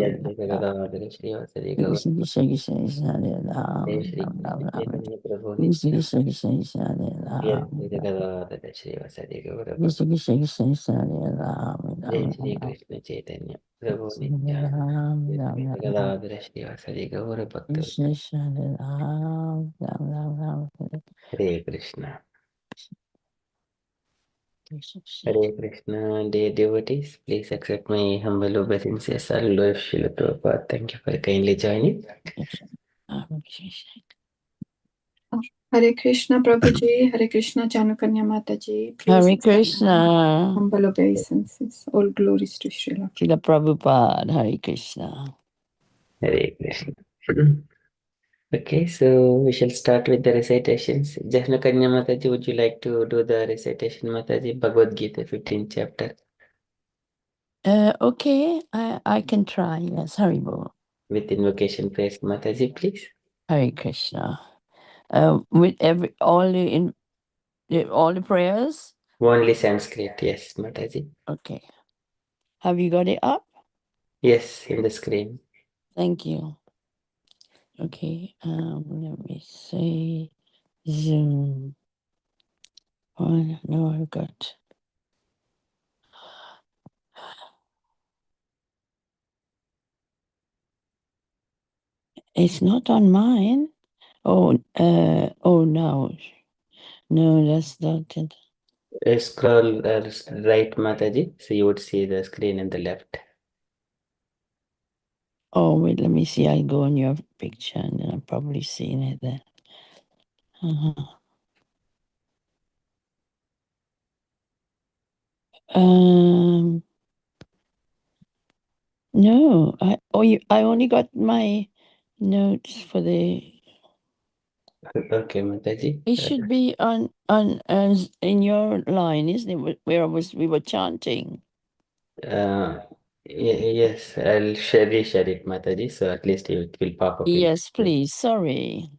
Jagadavatara Srivasadi Krishna Gaurapatri Krishna Krishna Krishna Hare Ram Shri Ram Ram Krishna Ram Chaitanya Prabhu Krishna Nitya Krishna Krishna Krishna Hare Ram Jagadavatara Srivasadi Krishna Gaurapatri Krishna Krishna Krishna Hare Ram Ram Shri Ram Krishna Chaitanya Prabhu Krishna Nitya Ram Ram Ram Jagadavatara Srivasadi Gaurapatri Krishna Krishna Hare Ram Ram Ram Ram Hare Krishna. Krishna Hare Krishna, dear devotees, please accept my humble obeisances. Lord Srila Prabhupada, thank you for kindly joining. Krishna Hare Krishna Prabhuji, Hare Krishna Janukanya Mataji. Hare Krishna. Humble obeisances. All glories to Srila. Srila Prabhupada, Hare Krishna. Hare Krishna. Okay, so we shall start with the recitations. Janukanya Mataji, would you like to do the recitation, Mataji? Bhagavad Gita, 15th chapter. Okay, I can try. Yes, Haribol. With invocation praise, Mataji, please. Hare Krishna. With all the prayers. Only Sanskrit, yes, Mataji. Okay. Have you got it up? Yes, in the screen. Thank you. Okay. Let me see. Zoom. Oh, no, I've got. It's not on mine. Oh, no. No, that's not it. Scroll right, Mataji, so you would see the screen in the left. Oh, wait, let me see. I'll go on your picture and then I've probably seen it there. No, I only got my notes for the. Okay, Mataji. It should be on in your line, isn't it? Where we were chanting. Yes, I'll reshare it, Mataji, so at least it will pop up. Yes, please. Sorry.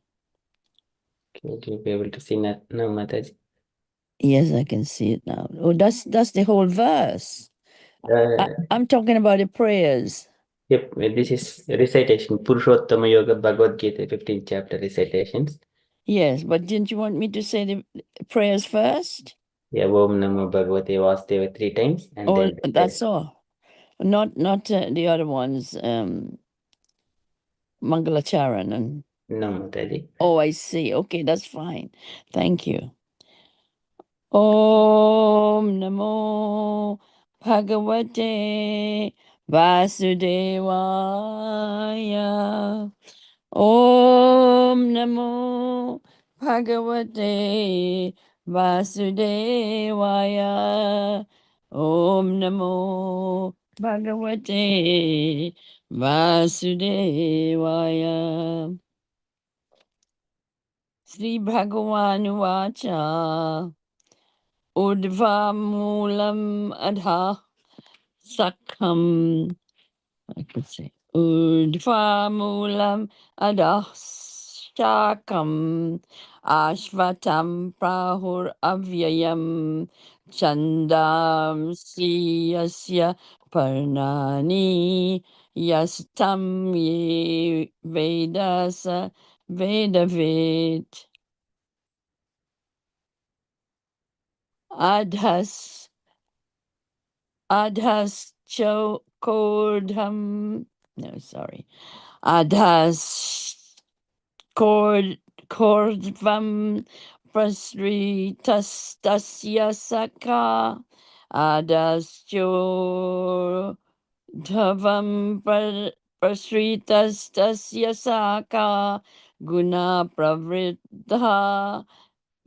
Would you be able to see that now, Mataji? Yes, I can see it now. Oh, that's the whole verse. I'm talking about the prayers. Yep, this is recitation, Purushottama Yoga Bhagavad Gita, 15th chapter recitations. Yes, but didn't you want me to say the prayers first? Yeah, Om Namo Bhagavate Vasudeva 3 times. And then that's all. Not the other ones, Mangalacharan and. No, Mataji. Oh, I see. Okay, that's fine. Thank you. Om Namo Bhagavate Vasudevaya. Om Namo Bhagavate Vasudevaya. Om Namo Bhagavate Vasudevaya. Sri Bhagavan Vacha Urdhva Moolam Adha Sakham. I could say Urdhva Moolam Adha Shakam Ashvatam Prahur Avyayam Chandam Siyasya Parnani Yastam Ye Vedasa Vedavid Adhas Chodham. No, sorry. Adhas Kordvam Prasritastasya Saka. Adhas Chodhavam Prasritastasya Saka. Guna Pravriddha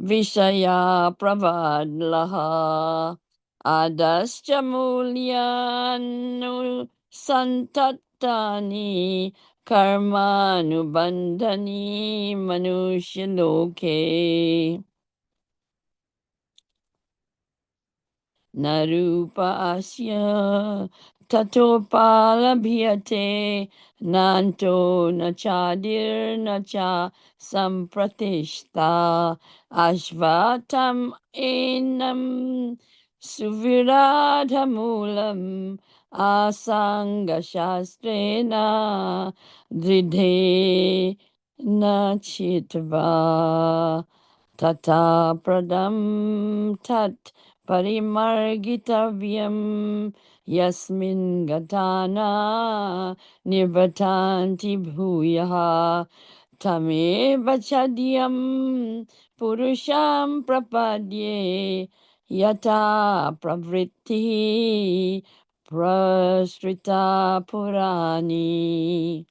Vishaya Pravadlaha Adascha Mulyanu Santatani Karmanubandhani Manushaloke Narupa Asya Tatopalabhyate Nanto Nachadir Nacha Sampratishta Ashvatam Enam Suviradhamulam asanga shastrena dridhe na chitva tata pradam tat parimargitavyam yasmin gatana nirvatanti bhuyaha tameva chadyam purusham prapadye yata pravritti prasrita purani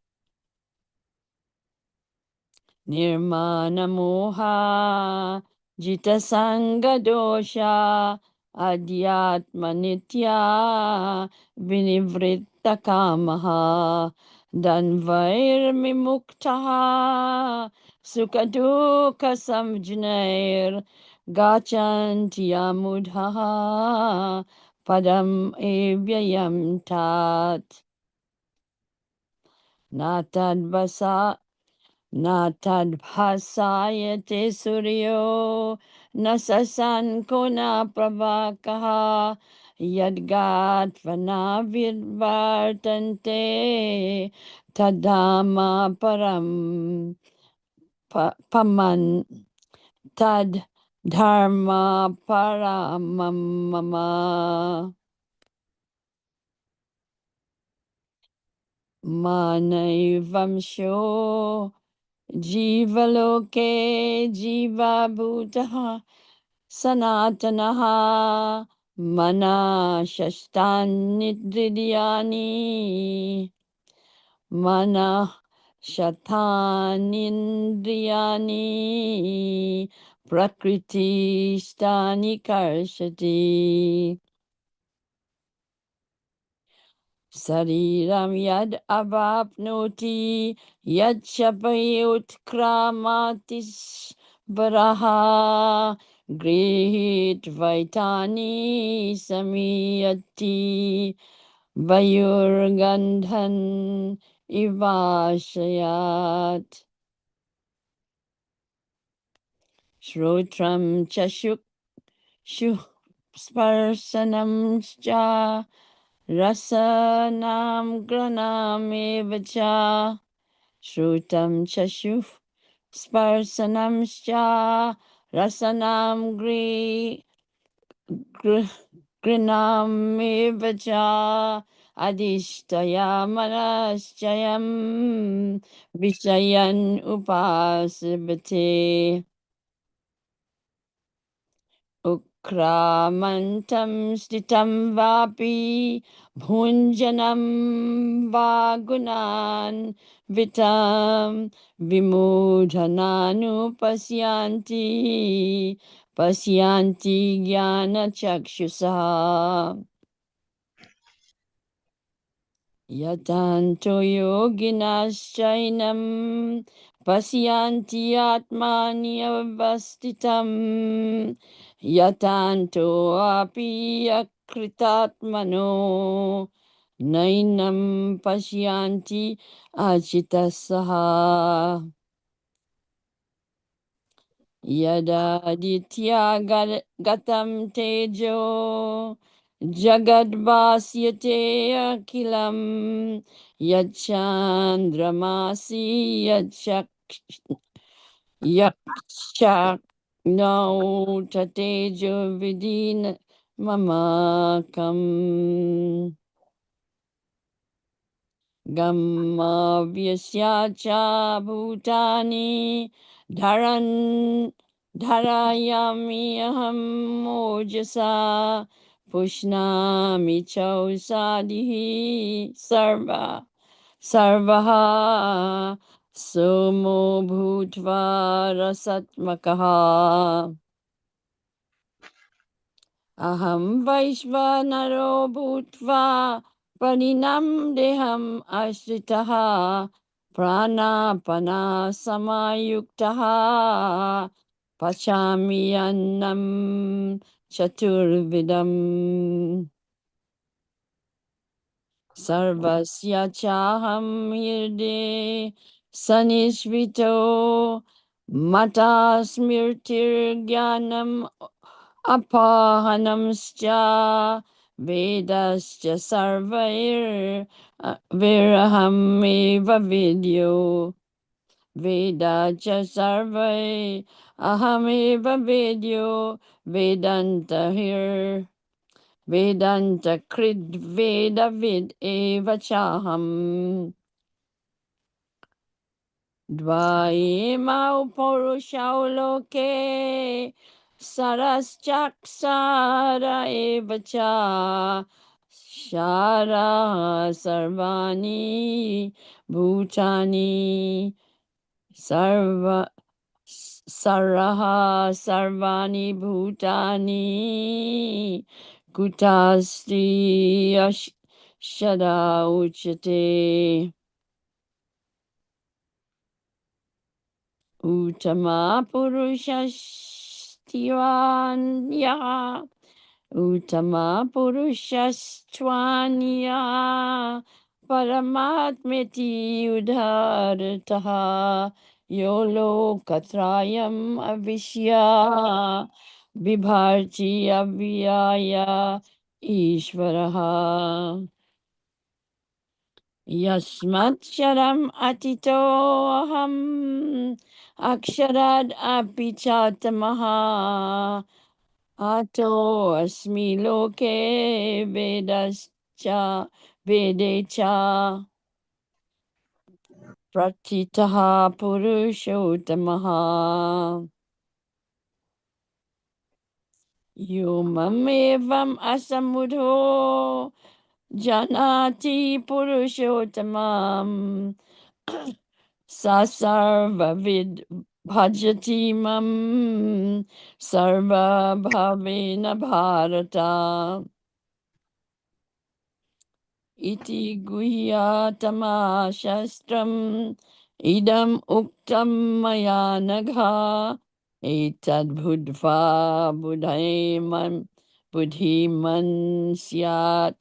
nirmana moha jita sanga dosha adhyatma nitya vinivritta kamaha danvair mimuktaha sukadukha samjnair gachanti amudha padam evyayam tat natad Natadbhasayate suryo nasasanko na pravakaha yadgat vanavirvartante tadama param paman tad dharma paramama manayvamsho Jivaloke jiva bhutaha sanatanaha mana shashtanidriyani mana shatanindriyani prakriti stani karshati Sariram yad avapnoti yad shapayut kramatis varaha grihit vaitani samiyati vayurgandhan ivashayat Shrotram chashuk shuh sparsanam cha Rasanam granam Shrutam chashu sparsanam rasanam grinam adishtaya manaschayam vishayan upasibate Ukramantam stitam vapi bhunjanam vagunan vitam vimudhananu pasyanti jnana chakshusa yatanto yoginaschainam pasyanti atmani avastitam yatanto api akritatmano nainam pasyanti achitasaha yada aditya gatam tejo jagadvasyate akilam yachandramasi yaksha no tatejo vidin mamakam Gamma vyasya bhutani dharayami aham mojasa pushnami chausadihi sarvaha somo bhutva rasatmakaha Aham Vaishvanaro Bhutva Paninam Deham Ashritaha Pranapana Samayuktaha Pachami Annam Chaturvidam Sarvasya Chaham Hirde Sanishvito Mata Smrtir Jnanam Apahanamscha Vedascha sarvair virahamiva vidyo. Vedacha sarvai ahamiva vidyo. Vedanta krid veda vid eva chaham. Dvaimau purushau loke saraschaksara evacha shara sarvani bhutani saraha sarvani bhutani kutasti shada uchate. Uttama purushastvanya. Uttama purushastvanya. Paramatmeti udharataha. Yolo katrayam avishya. Vibharti avyaya. Ishvaraha. Yasmaksharam atito aham aksharad apichatamaha ato asmi loke vedascha vedecha pratitaha purushotamaha yomamevam asamudho janati purushottamam Sasarvavid bhajati mam sarva bhavena bharata iti guhyatama shastram idam uktam maya nagha etad budhva budhiman syat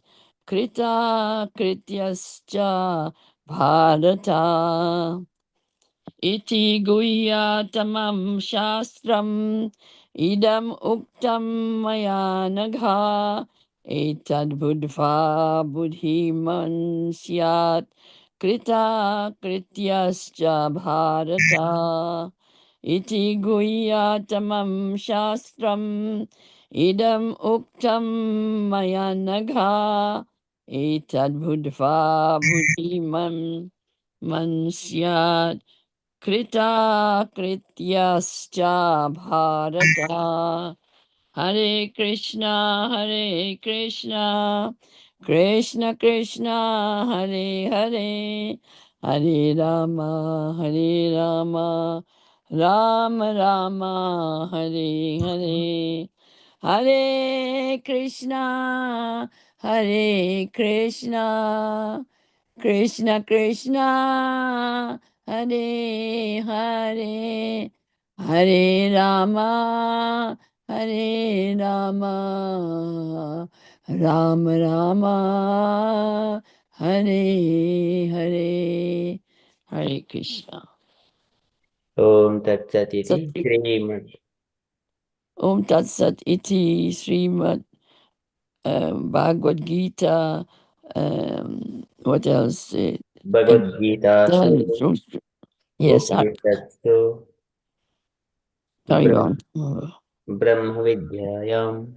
krita krityascha bharata. Iti guhyatamam shastram idam uktam maya nagha etad buddha buddhiman syat krita krityascha bharata. Iti guhyatamam shastram idam uktam maya nagha etad buddha buddhiman mansyat Krita krityascha bharata. Hare Krishna, Hare Krishna, Krishna Krishna, Hare Hare, Hare Rama, Hare Rama, Rama Rama, Hare Hare. Hare Krishna, Hare Krishna, Krishna Krishna, Hare Hare, Hare Rama, Hare Rama, Rama Rama, Hare Hare, Hare Krishna. Om Tat Sat iti Sat- Srimad Om Tat Sat iti Srimad Bhagavad Gita. What else? Bhagavad Gita Su Yes, Upanishatsu carry Bra- on. Brahma Vidyayam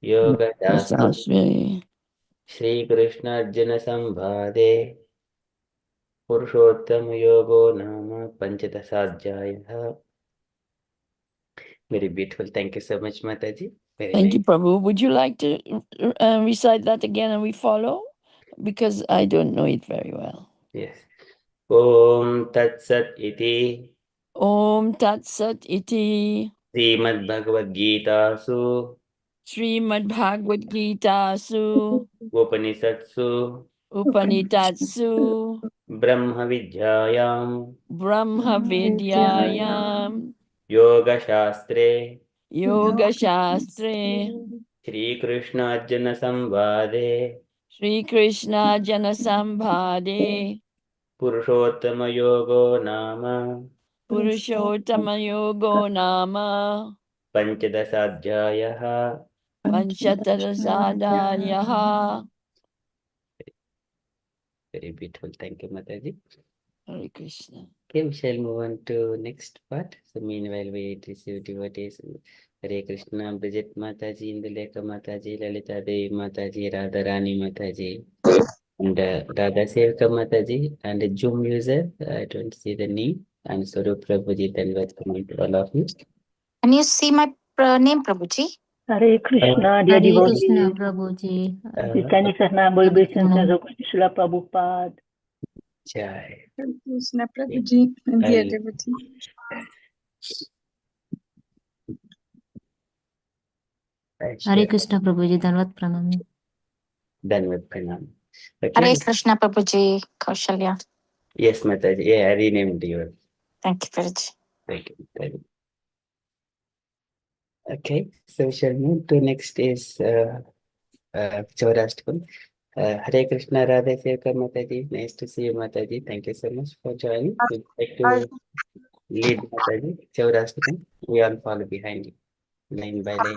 Yoga Yes, Shastra Ashwini. Shri Krishna Arjuna Sambhade Purushottam Yogo Nama Panchadasajjaya. Very beautiful. Thank you so much, Mataji. Very Thank nice. you, Prabhu. Would you like to recite that again and we follow? Because I don't know it very well. Yes. Om Tat Sat iti Om Tat Sat iti Srimad Bhagavad Gita Su Srimad Bhagavad Gita Su Upanishatsu Upanitatsu Brahma Vidyayam Brahma Vidyayam Yoga Shastre Yoga Shastre Shri Krishna Arjuna Samvade Sri Krishna Janasambhade Purushottama Yogo Nama Purushottama Yogo Nama Panchadasajjaya Panchatarasadayaha. Very beautiful. Thank you, Mataji. Hare Krishna. Okay, we shall move on to next part. So meanwhile, we receive devotees. Hare Krishna, Bridget Mataji, Indulekha Mataji, Lalita Devi Mataji, Radharani Mataji, and RadhaSevika Mataji, and a Zoom user. I don't see the name. And Swarup Prabhuji, then welcome to all of you. Can you see my name, Prabhuji? Hare Krishna, dear Hare devotees. Krishna, Prabhuji. Chaitanya Saranam obeisance of Srila Prabhupada. Jai. Krishna Prabhuji, dear I'll- devotee. Hare Krishna, Prabhuji. Dandavat pranam. Dhanavad Pranam. Hare Okay. Krishna, Prabhuji. Kaushalya. Yes, Mataji. Yeah, I renamed you. Thank you, Prabhuji. Thank you. Thank you. Okay, so we shall move to next is Chaurashtakam. Hare Krishna, RadhaSevika Mataji. Nice to see you, Mataji. Thank you so much for joining. We'd like to lead Mataji, Chaurashtakam. We all follow behind you, line by line.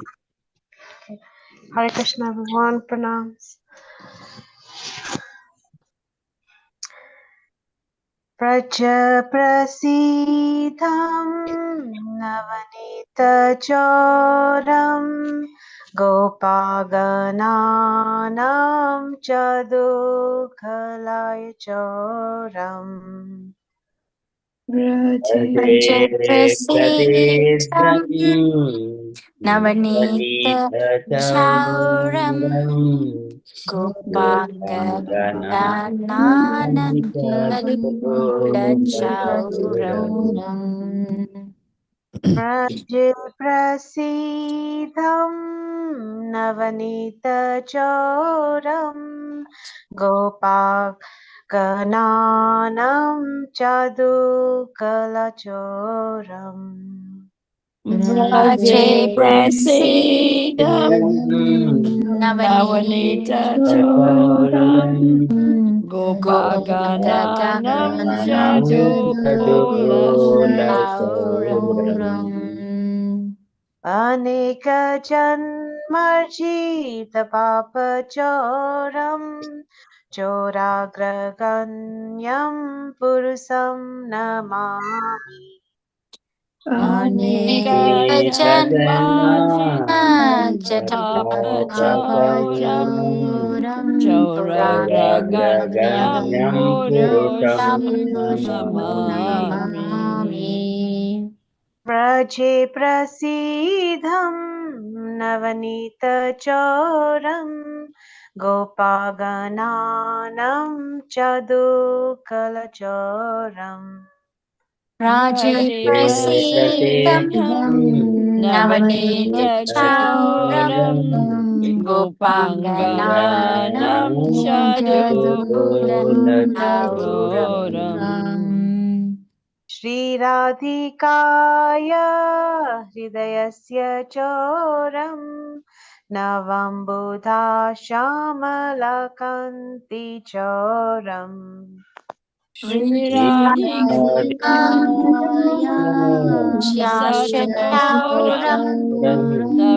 Hare Krishna everyone, pranams. Prasidham Navanita Choram Gopagananam Chadukhalaya Choram Prasidham Navanita Chauram Gopagananam Chadukula Chauram Prasidham Navanita Choram Gopagananam Chadukalachoram Vraje prasidam Navanita navanita choram Gopagananam gopagananam chadukula Chauram Aneka Janmarjita Papachoram Choragraganyam Purusam Namami Aneka janma papacham choragraganyam purusham namami. Vraje Prasidham Navanita Choram Gopagananam Chadukalachoram Raje Prasidham Navanita Chauram Gopangananam Chadukula chadukulam Shri Radhikaya Hridayasya Choram Navambudha Shamalakanti Choram Shri Radhikaya Sachoram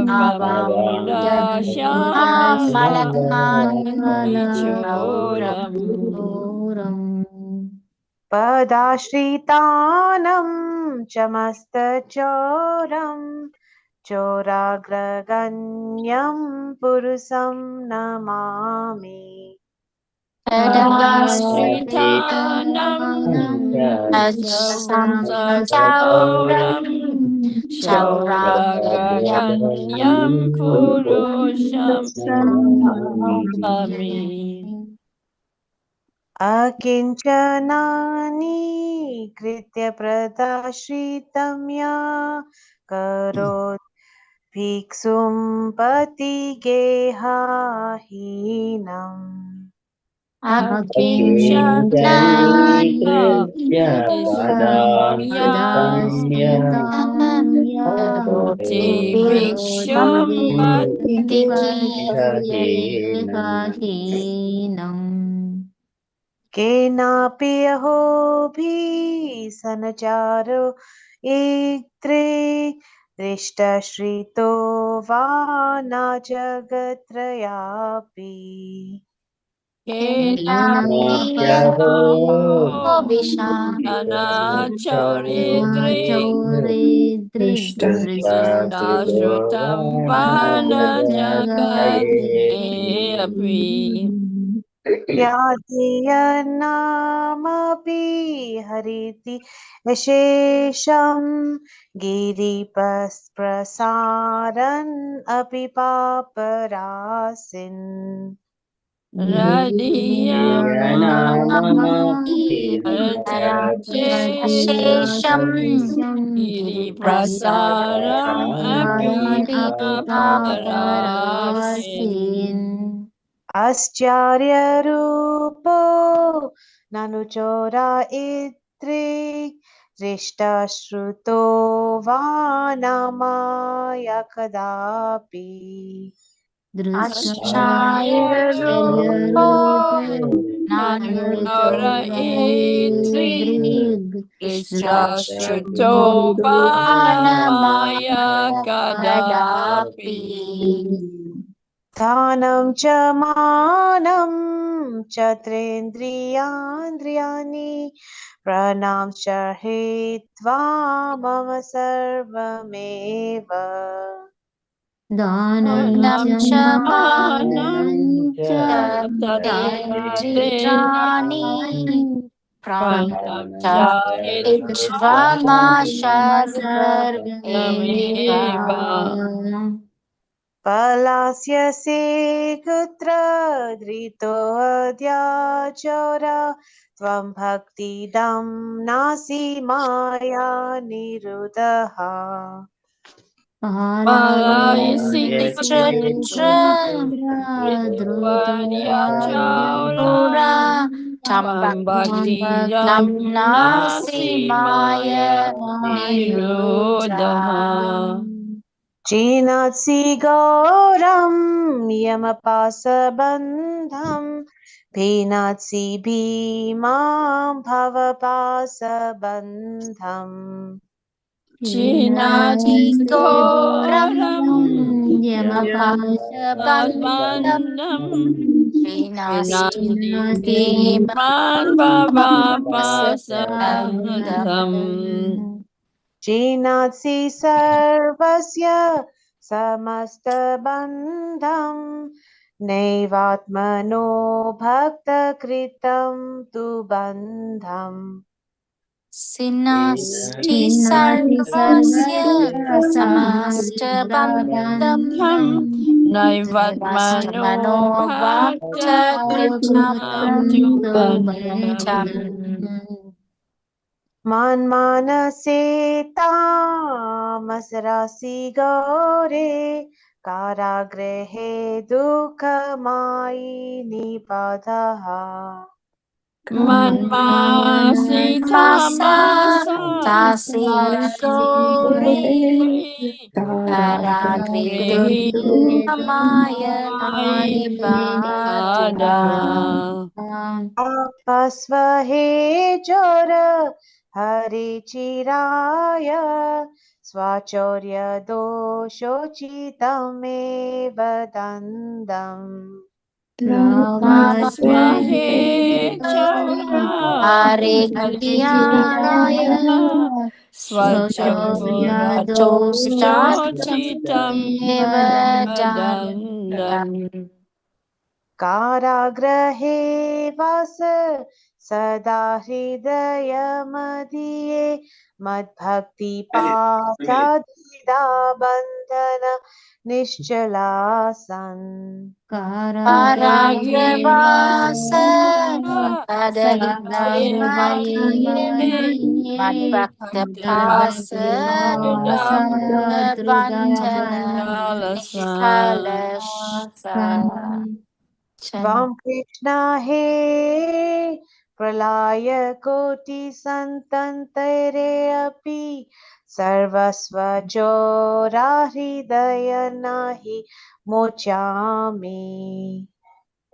Navambuddha Shamalanti Choram Padashritanam Chamastachoram Choragraganyam Purusam Namami Padashritanam Chauram Chauraganyam Purusham Namami. Akinchanaani Kritya Pradashritam Ya Karot Bhiksum Patigehahinam Akinchani Krityam Karoti Bhiksham Kenapi Ahobhi Sanacharo Iktre दृष्टश्रितो वा न जगत्त्रयापि केनाप्यहो अनाचरिद्रे चौरिद्रि दृष्टाश्रुतं वा न जगत्रेऽपि याति हरिति यशेषं गिरिप्रसारन् अपि पापरासिन् शेषं गिरिप्रसारम् अपि पापरासिन् आश्चर्यरूपो ननु चोरयित्रे दृष्टश्रुतो वा न माया कदापि आश्चर्यरूपो नानुचोरयित्रि दृष्टश्रुतो वा न माया कदापि दानं च मानं च त्रेन्द्रियान्द्रियाणि प्राणांश्च हित्वा मम सर्वमेव दानं च मानं च तदेन्द्रियाणि प्राणं च इच्छ्वा मा सर्वमेव पलास्यसे कुत्र धृतोऽद्याचोर त्वं भक्तिदं नासि माया निरुदः पलायसि कुत्र धृत्वार्याचौरा तं भक्तिदं नासि माया निरोधः चिनात्सि गौरं यमपाशबन्धं भिनात्सि भीमां भवपाशबन्धम् चिनाति घोरं यमपाशबन्धं यमपाशबन्धं विनास्ति विनाशि भीमान् भवापाशबन्धम् चिनात्सि सर्वस्य समस्तबन्धं नैवात्मनो भक्तकृतं तु बन्धम् सिनास्ति सर्वस्य समस्तबन्धं नैवात्मनो भक्तकृतं तु बन्धम् मन्मानसे तामसरासि गौरे कारागृहे दुःखमायि निबद्धः मन्मासि तामसा तासि गौरी कारागृहे माया निबाधा अपस्वहे चोर हरिचिराय स्वचौर्यदोषोचितमेव दन्दम् स्वहे चौरा हरे हरिचिराय स्वचोरचोष्टाचितमेव दन्दम् कारागृहे वास सदा हृदयमधिये मद्भक्तिपाशा बन्धन निश्चलासन् काराग्रवास मद्भक्तपास बन्धन त्वं कृष्ण हे प्रलय कोटि सन्तन्तरे अपि सर्वस्व चोरा हृदय नहि मोचामि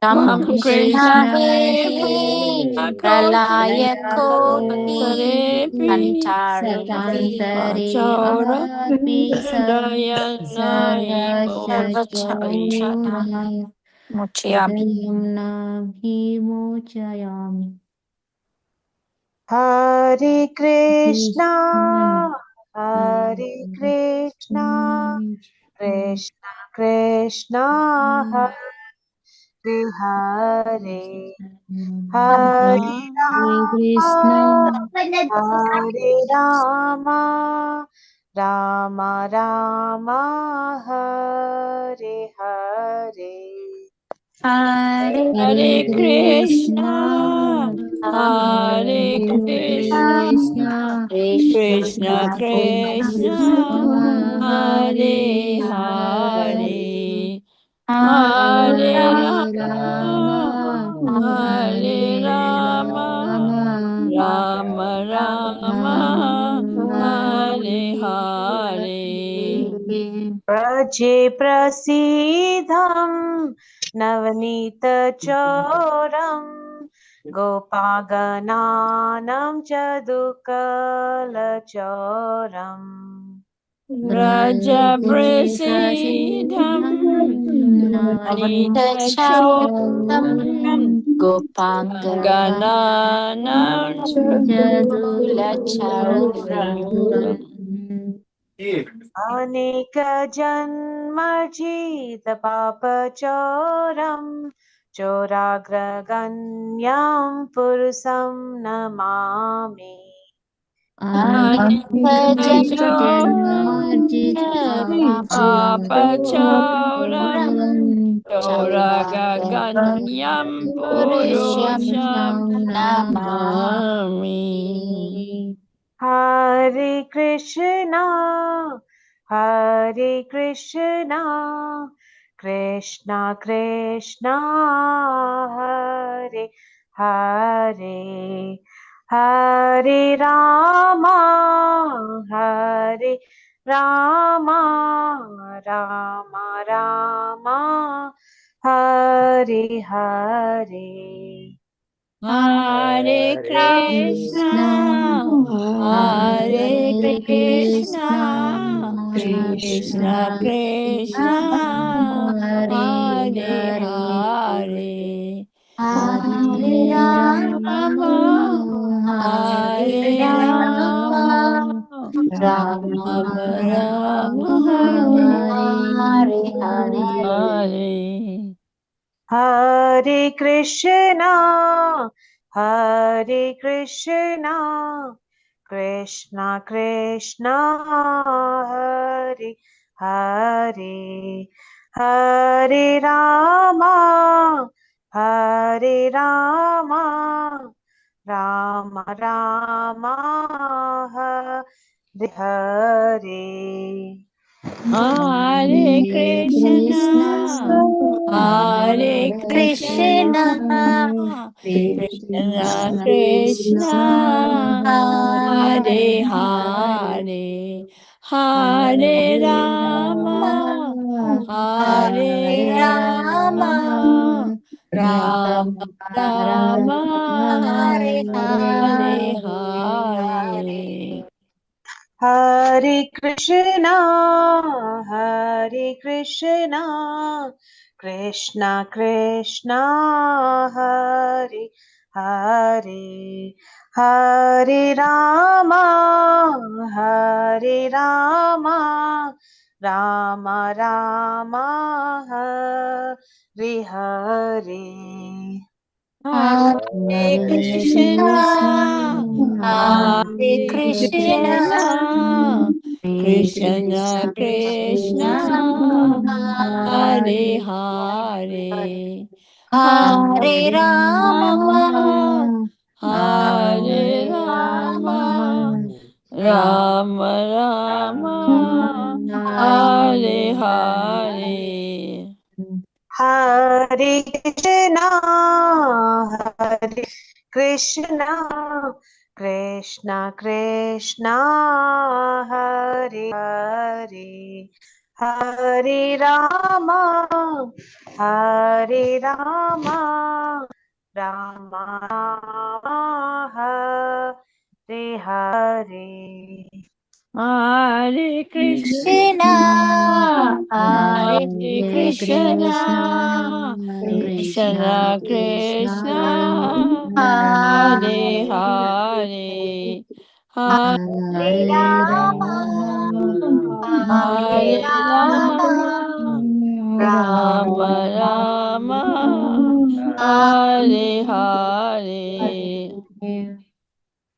Ram Krishna Krishna Pralaya Koti Koti Antarepi Satantare Vachaura Api Dayanai Vachachana Sarvachayuna Muchyabi. Tadayamna Bhimochayami. Hare Krishna, Krishna Hare Krishna, Krishna Krishna, Hare Hare, Hare Hare Rama, Krishna Hare Rama, Rama Rama, Hare Hare. Hare Hare Krishna, Hare Hare Krishna, Krishna Krishna Krishna Krishna, Hare Hare, Hare Hare Rama, Rama Hare Hare Rama, Rama Rama Rama, Hare Hare. प्रजे प्रसीदं नवनीतचोरं गोपागनानं च दुकलचोरम् Raja Prasidham Anita Chotam Gopangana Chula Chauram. अनेकजन्मर्जित पापचोरं चोराग्रगण्यं पुरुषं Namami Anita Papa Chauram Choragaganyam Purusham Namami. Hare Krishna, Hare Krishna, Krishna Krishna, Hare Hare, Hare Rama, Hare Rama, Rama Rama, Hare Hare. Hare Krishna, Hare Krishna, Krishna Krishna, Hare Hare, Hare Rama, Hare Rama, Rama Rama, Hare Hare. Hare Krishna, Hare Krishna, Krishna Krishna, Hare Hare, Hare Rama, Hare Rama, Rama Rama, Hare Hare. Hare Krishna, Hare Krishna, Krishna Krishna, Hare Hare, Hare Rama, Hare Rama, Rama Rama, Hare Hare. Hare Krishna, Hare Krishna, Krishna Krishna, Hare Hare, Hare Rama, Hare Rama, Rama Rama, Hare Hare. Hare Krishna, Hare Krishna, Krishna Krishna, Hare Hare, Hare Rama, Hare Rama, Rama Rama, Hare Hare. Hare Krishna, Hare Krishna, Krishna Krishna, Hare Hare, Hare Rama, Hare Rama, Rama Rama, Hare Hare. Hare Krishna, Hare Hare Krishna, Krishna Krishna Krishna, Krishna, Hare Hare Hare, Hare Hare Rama, Hare Hare Rama, Rama, Rama Rama, Hare Hare.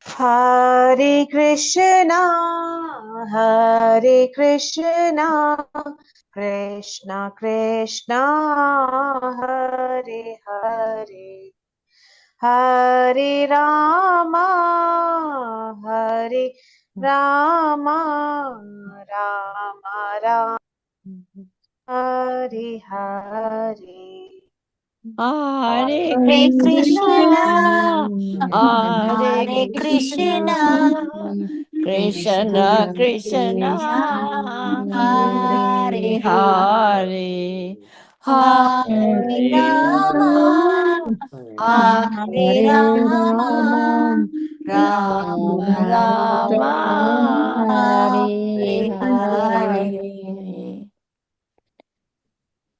Hare Krishna, Hare Krishna, Krishna Krishna, Hare Hare, Hare Rama, Hare Rama, Rama Rama, Hare Hare. Hare Hare Krishna, Krishna, Hare Hare Krishna, Krishna, Krishna Krishna Krishna, Krishna, Hare Hare Hare, Hare Hare Rama, Hare Rama, Rama Rama Rama, Rama, Hare Hare Hare. Hare.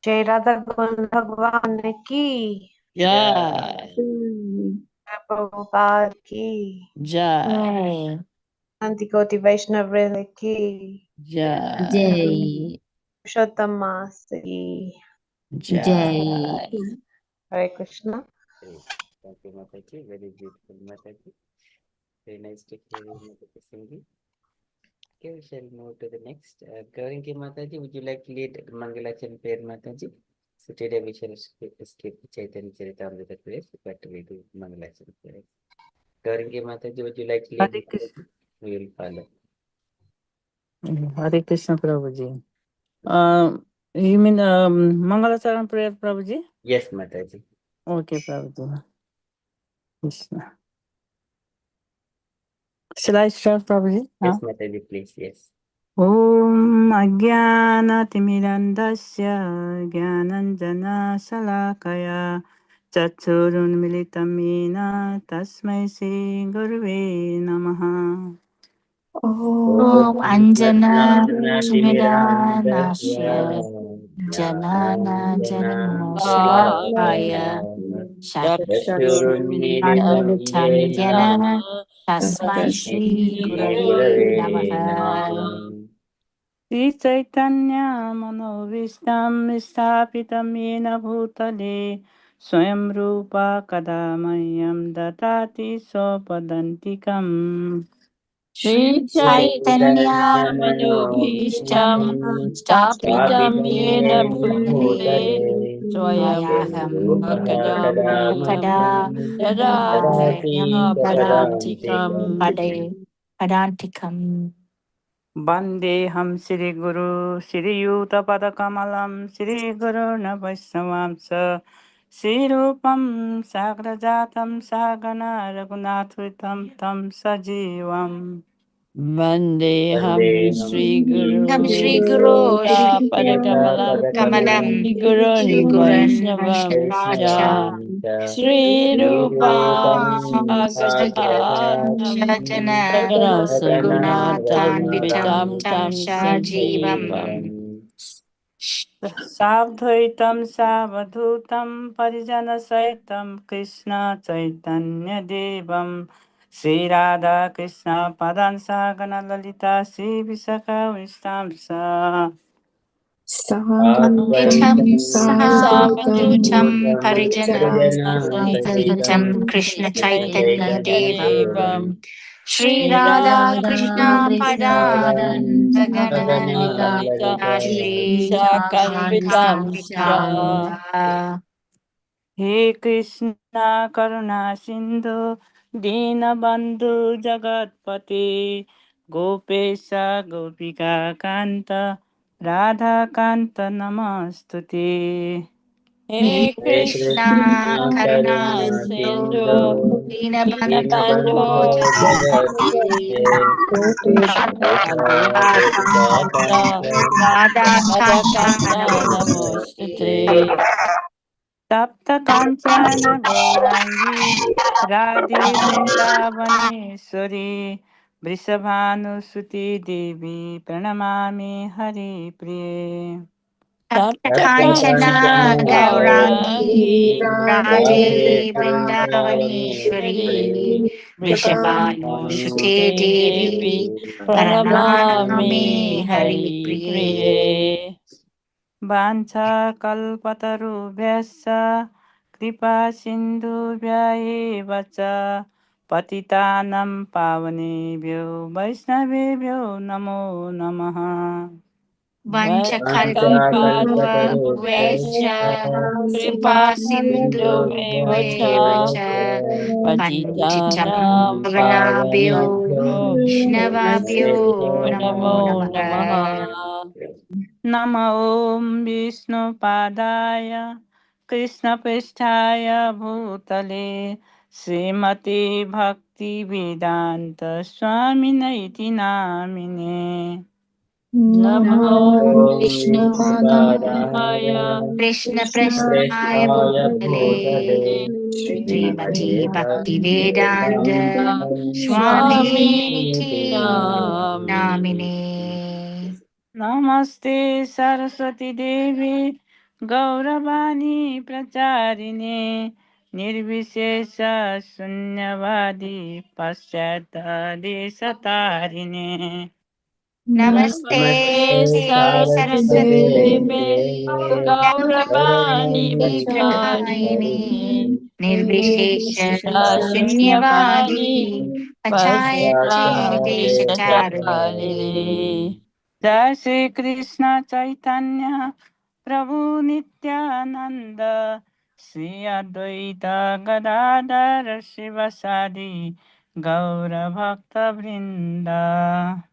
जय राधा गोविंद भगवान की, Jai, जय प्रभुपाद की, Jai, Jai, शांति कोटि वैष्णव वृंद की, Jai, Jai, पुरुषोत्तम मास की। Jai. Jai. Hare Krishna. Thank you, Mataji. Very beautiful, Mataji. Very nice to hear you, Mataji, singing. Okay, we shall move to the next. Gauringi Mataji, would you like to lead Mangalachan prayer, Mataji? So today we shall skip Chaitanya Charitamrita prayers, but we do Mangalachan prayers. Gauringi Mataji, would you like to lead? Hare Krishna. We will follow. Hare Krishna, Prabhuji. You mean Mangalacharan prayer, Prabhuji? Yes, Mataji. Okay, Prabhuji. Krishna. Shall I start, Prabhuji? Yes, Mataji, please. Yes. Om Ajnanatimirandasya Jnananjana Salakaya Chaturunmilitamena Tasmai Shri Gurave Namaha. Om Anjana Timirandasya Timirandasya Janana Janana Salakaya, Shalakaya Chaturmilitam Jana Tasmai Shri Gurave Namaha. Sri Chaitanya Manovistam Stapitam Yena Bhutale Swayam Rupa Kadamayam Datati Sopadantikam. Sri Chaitanya Chaitanya Manobhishtam Stapitam Stapitam Yena Yena Bhutale Bhutale Swayam Swayaham Akadamayam Kada Dadati Kada Padantikam. Padantikam. Bandeham Sri Guru Sri Yuta Padakamalam Sri Guru Navaisnavamsa Sri Rupam Sagrajatam Sagana Raghunathitam Tam Sajivam. Vandeham Sri Ham Shri Guru Guru Yuta Shri Padakamalam Kamalam Sri Gurun Shri Gurun Vaishnavamscha Vaishnavacha Sri Rupam Sagrajatam Shajana Sagana Gunatan Sagunatam Vitam Vitam Tam Tam Shajivam. Sanjeevam. Savdvaitam Savadhutam Parijana Saitam Krishna Chaitanya Devam Sri Radha Krishna Padan Sagana Lalita Sri Visakha Vistamsa Vitam Savadutam Parijana Saitam Sahitam Krishna Chaitanya Chaitanya Devam Devam Sri Sri Radha Radha Krishna Padan Krishna Sagana Sagana Lalita Shri Visakanvitam Vitam. He Krishna Karuna Sindhu Dina Bandhu Jagatpati Gopesha Gopika Kanta Radha Kanta Namastuti. He Krishna Krishna Karuna Karuna Sindhu Sindhu Dinabandhu Dinabandhu Jagadish Bhakta Radha Kanta Radhakanta Namostute Namostute Tapta Kanchana Gaurangi Radhe Vrindavaneshwari Vrishabhanusuti Devi Pranamami Hari Priye. Tapta Tapta Kanchana Kanchana Gaurangi Gaurangi Radhe Radhe Vrindavaneshwari Vrindavaneshwari Vrishabhanu Sute Vrishabhanusuti Devi Devi Pranamami Pranamami Hari Hari Priye. Priye. Vancha kalpatarubhyascha kripa sindhubhya eva cha patitanam pavanebhyo vaishnavebhyo namo namaha. Vanchakalpatarubhyascha Kripa Kripa Sindhu Sindhuvyeva Pantitam Patitanam Pavanabhyo Pavanebhyo Vaishnavabhyo Namo Namo Namaha. Namaha. Nama Om Vishnu Padaya Krishna Prishthaya Bhutale Srimati Bhakti Vedanta Swamina iti namine. Namo Vishnu Padaya Krishna Prasthaya Prestaya Bhutale Bhutale Srimati Srimate Bhakti Bhakti Vedanta Vedanta Swami Swami Niti Nityamini. Namine. Namaste Saraswati Devi Gauravani Pracharini Nirvishesha Sunyavadi Paschata Desatarini. Namaste Namaste Saraswati Saraswati Saraswati Devi Devi Gauravani Gauravani Pracharini Prachayini Nirvishesha Shashunyavadi Shunyavadi Pachayate Paschata Deshacharini. Desatarini. Jai Shri Krishna Chaitanya Prabhu Nityananda Shri Advaita Gadadhar Shivasadi Gaura Bhakta Vrinda.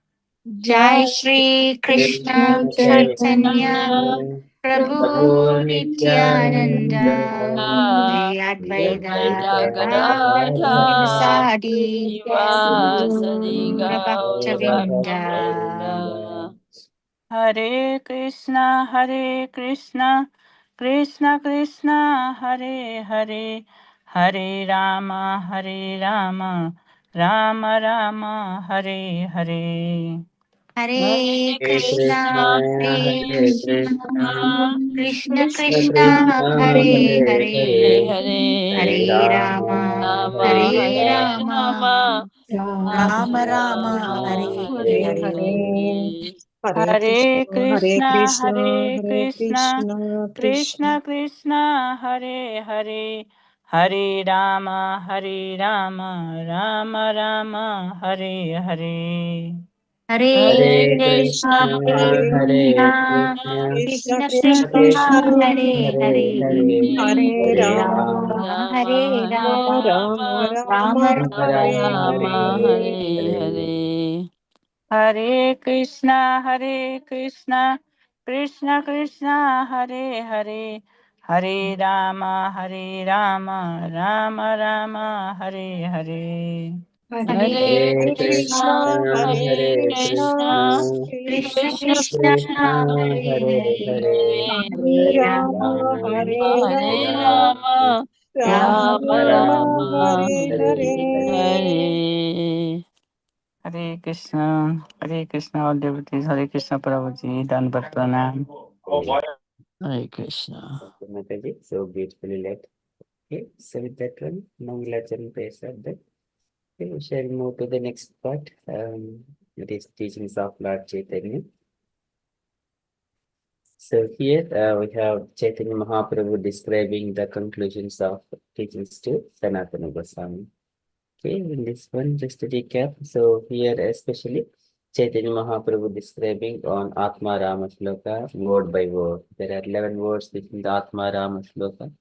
Jai Shri Krishna Chaitanya Prabhu Nityananda Shri Advaita Advaita Gadadhar Gadadhar Sadi Srivasadi Gaura Bhakta Gaura Vrinda. Bhatta. Hare Krishna Krishna Krishna Hare Hare Hare Rama Rama Rama Hare Hare. Hare Hare Hare Krishna, Krishna, Krishna, Hare Hare Hare Krishna, Krishna, Krishna, Krishna Krishna Krishna, Krishna, Krishna Hare Hare Hare Hare, Hare, Hare, Hare Hare Rama, Rama, Rama Hare Hare Hare Rama, Rama, Rama, Rama Rama Rama, Rama Hare Hare Hare Hare. Hare. Hare Krishna, Krishna Krishna, Hare Hare Rama, Rama Rama, Hare Hare. Hare Hare Krishna, Krishna, Hare Hare Krishna, Krishna, Krishna Krishna Krishna, Krishna, Hare Hare Hare, Hare, Hare Hare Rama, Rama, Rama Hare Hare Rama, Rama, Rama Rama Rama Rama, Rama, Rama Hare Hare Hare. Hare. Hare Krishna, Krishna Krishna, Hare Rama, Rama Rama, Hare Hare. Hare Hare Hare Krishna, Krishna, Krishna, Hare Hare Krishna, Krishna, Krishna Krishna Krishna, Krishna, Krishna, Hare Hare Hare Hare, Hare, Hare. Hare Hare Rama, Rama, Hare Hare Hare Rama, Rama, Rama, Rama Rama Rama, Rama, Rama, Hare Hare Hare Hare. Hare. Hare Krishna, all devotees, Hare Krishna Prabhuji, Dandavat Pranam. Hare Krishna. Mataji, so beautifully led. Okay, so with that one, now let's embrace that. Okay, we shall move to the next part. It is teachings of Lord Chaitanya. So here we have Chaitanya Mahaprabhu describing the conclusions of teachings to Sanatana Goswami. Okay, in this one, just to recap. So here especially Chaitanya Mahaprabhu describing on Atma Rama Shloka word by word. There are 11 words within the Atma Rama Shloka.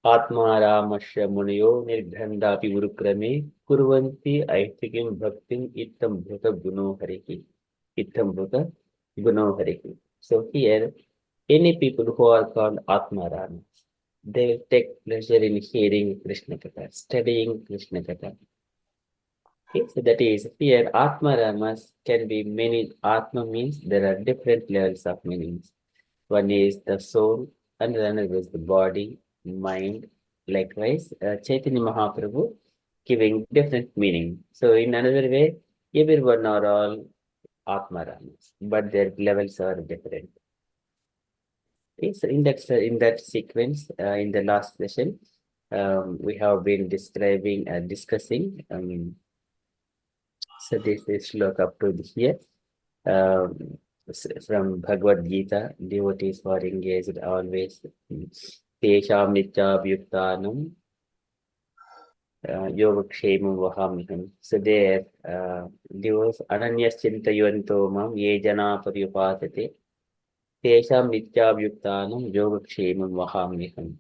Atma Ramasya Muniyo Nirbhandapi Gurukrame Kurvanti Aitikim Bhaktim Ittam Bhuta Guno Hariki. Ittam Bhuta Guno Hariki. So here, any people who are called Atma Rama, they will take pleasure in hearing Krishna Katha, studying Krishna Katha. Okay, so that is here Atma Ramas can be many. Atma means there are different levels of meanings. One is the soul, and another is the body, mind. Likewise, Chaitanya Mahaprabhu giving different meaning. So in another way, everyone are all Atma Ramas, but their levels are different. Okay, so in that sequence, in the last session, we have been describing and discussing. So this is look up to here. From Bhagavad Gita, devotees who are engaged always. Tesham nityabhyuktanam yogakshemam vahamiham. So there, devotees ananyas chintayanto mam ye jana paryupasate. Tesham nityabhyuktanam yogakshemam vahamiham.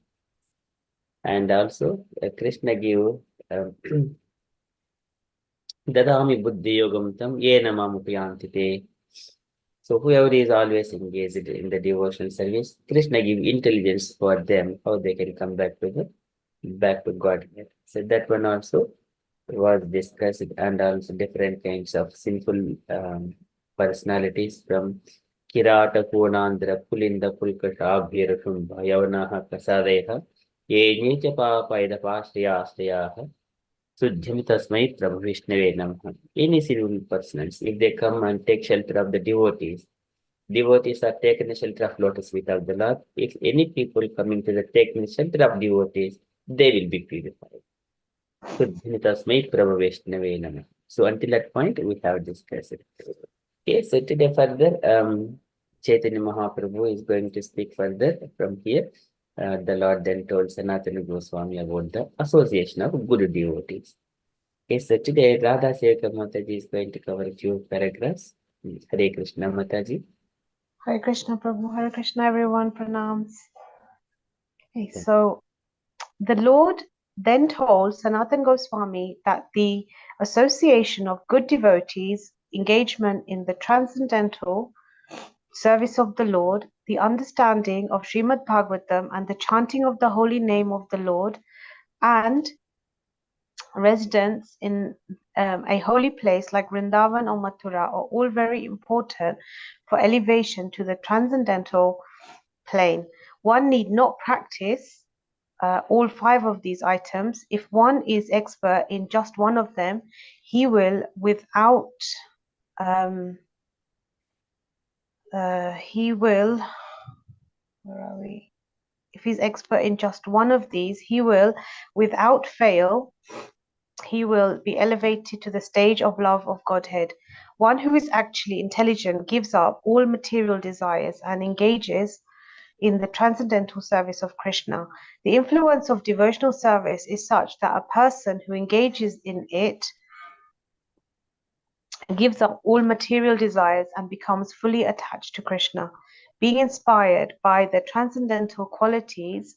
And also, Krishna give dadami buddhi yogam tam yena mamupyantite. So whoever is always engaged in the devotional service, Krishna give intelligence for them, how they can come back to Godhead. So that one also was discussed, and also different kinds of sinful personalities from Kirata Kunandra Pulinda Pulkashabhira Shumba Yavanaha Kasadeha Ye Nicha Papaida Pasriyaha Sujjamitasmai Prabhu Vishnave Namaha. Any sinful persons, if they come and take shelter of the devotees, devotees are taken the shelter of lotus feet of the Lord. If any people coming to the taking shelter of devotees, they will be purified. Sujjamitasmai Prabhu Vishnave Namaha. So until that point, we have discussed it. Okay, so today further, Chaitanya Mahaprabhu is going to speak further from here. The Lord then told Sanatana Goswami about the association of good devotees. Okay, so today RadhaSevika Mataji is going to cover a few paragraphs. Hare Krishna Mataji. Hare Krishna Prabhu, Hare Krishna everyone, pranams. Okay, so the Lord then told Sanatan Goswami that the association of good devotees, engagement in the transcendental service of the Lord, the understanding of Srimad Bhagavatam and the chanting of the holy name of the Lord, and residence in a holy place like Vrindavan or Mathura are all very important for elevation to the transcendental plane. One need not practice all 5 of these items. If one is expert in just one of them, he will without where are we? If he's expert in just one of these, he will without fail, he will be elevated to the stage of love of Godhead. One who is actually intelligent gives up all material desires and engages in the transcendental service of Krishna. The influence of devotional service is such that a person who engages in it gives up all material desires and becomes fully attached to Krishna, being inspired by the transcendental qualities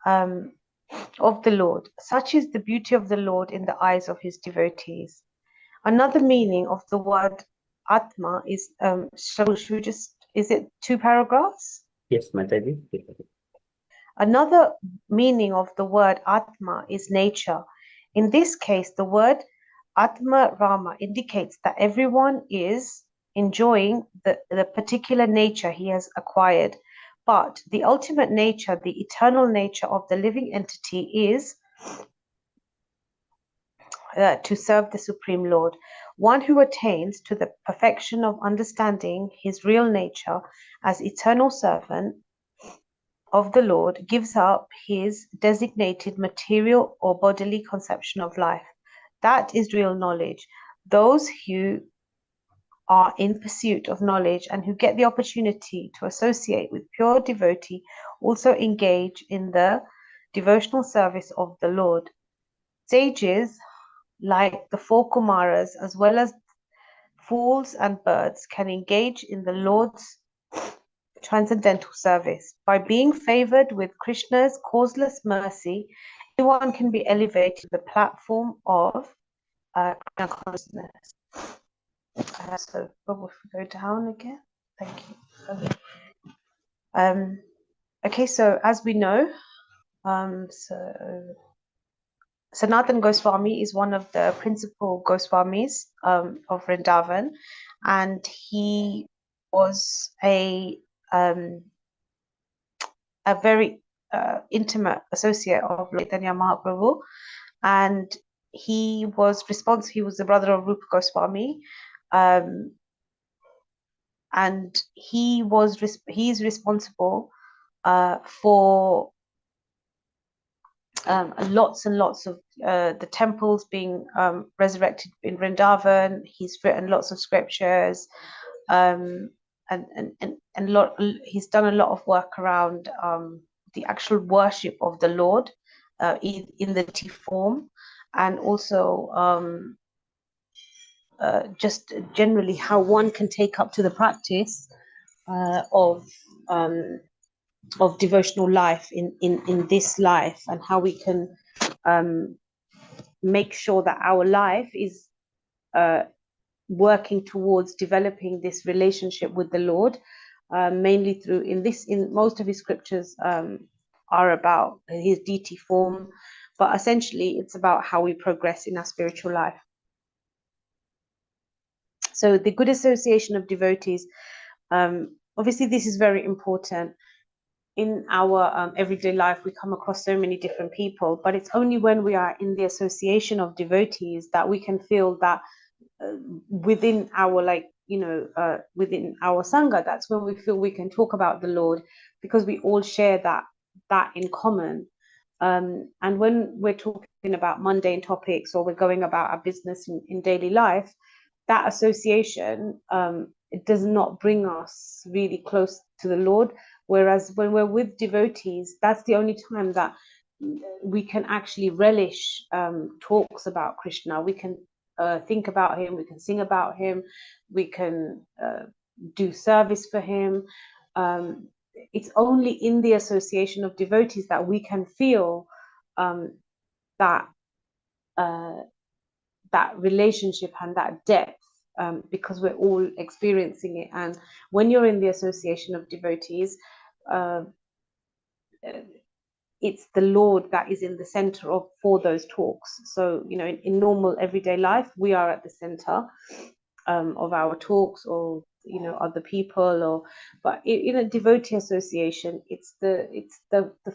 of the Lord. Such is the beauty of the Lord in the eyes of his devotees. Another meaning of the word Atma is, should we just, is it 2 paragraphs? Yes, Mataji. Another meaning of the word Atma is nature. In this case, the word Atma Rama indicates that everyone is enjoying the particular nature he has acquired. But the ultimate nature, the eternal nature of the living entity is to serve the Supreme Lord. One who attains to the perfection of understanding his real nature as eternal servant of the Lord gives up his designated material or bodily conception of life. That is real knowledge. Those who are in pursuit of knowledge and who get the opportunity to associate with pure devotee also engage in the devotional service of the Lord. Sages like the 4 Kumaras, as well as fools and birds, can engage in the Lord's transcendental service. By being favored with Krishna's causeless mercy, anyone can be elevated to the platform of Krishna consciousness. So, if we go down again, thank you. Okay, so as we know, Sanatan Goswami is one of the principal Goswamis of Vrindavan, and he was a very intimate associate of Chaitanya Mahaprabhu, and he was the brother of Rupa Goswami, and he is responsible for lots and lots of the temples being resurrected in Vrindavan. He's written lots of scriptures, and he's done a lot of work around the actual worship of the Lord in the tea form, and also just generally how one can take up to the practice of devotional life in this life, and how we can make sure that our life is working towards developing this relationship with the Lord, mainly through in most of his scriptures are about his deity form, but essentially it's about how we progress in our spiritual life. So the good association of devotees, obviously this is very important. In our everyday life, we come across so many different people, but it's only when we are in the association of devotees that we can feel that within our within our Sangha, that's when we feel we can talk about the Lord, because we all share that in common. And when we're talking about mundane topics, or we're going about our business in daily life, that association it does not bring us really close to the Lord. Whereas when we're with devotees, that's the only time that we can actually relish talks about Krishna. We can think about him, we can sing about him, we can do service for him. It's only in the association of devotees that we can feel that relationship and that depth, because we're all experiencing it. And when you're in the association of devotees, it's the Lord that is in the center for those talks. So, in normal everyday life, we are at the center of our talks, or other people, but in a devotee association, it's the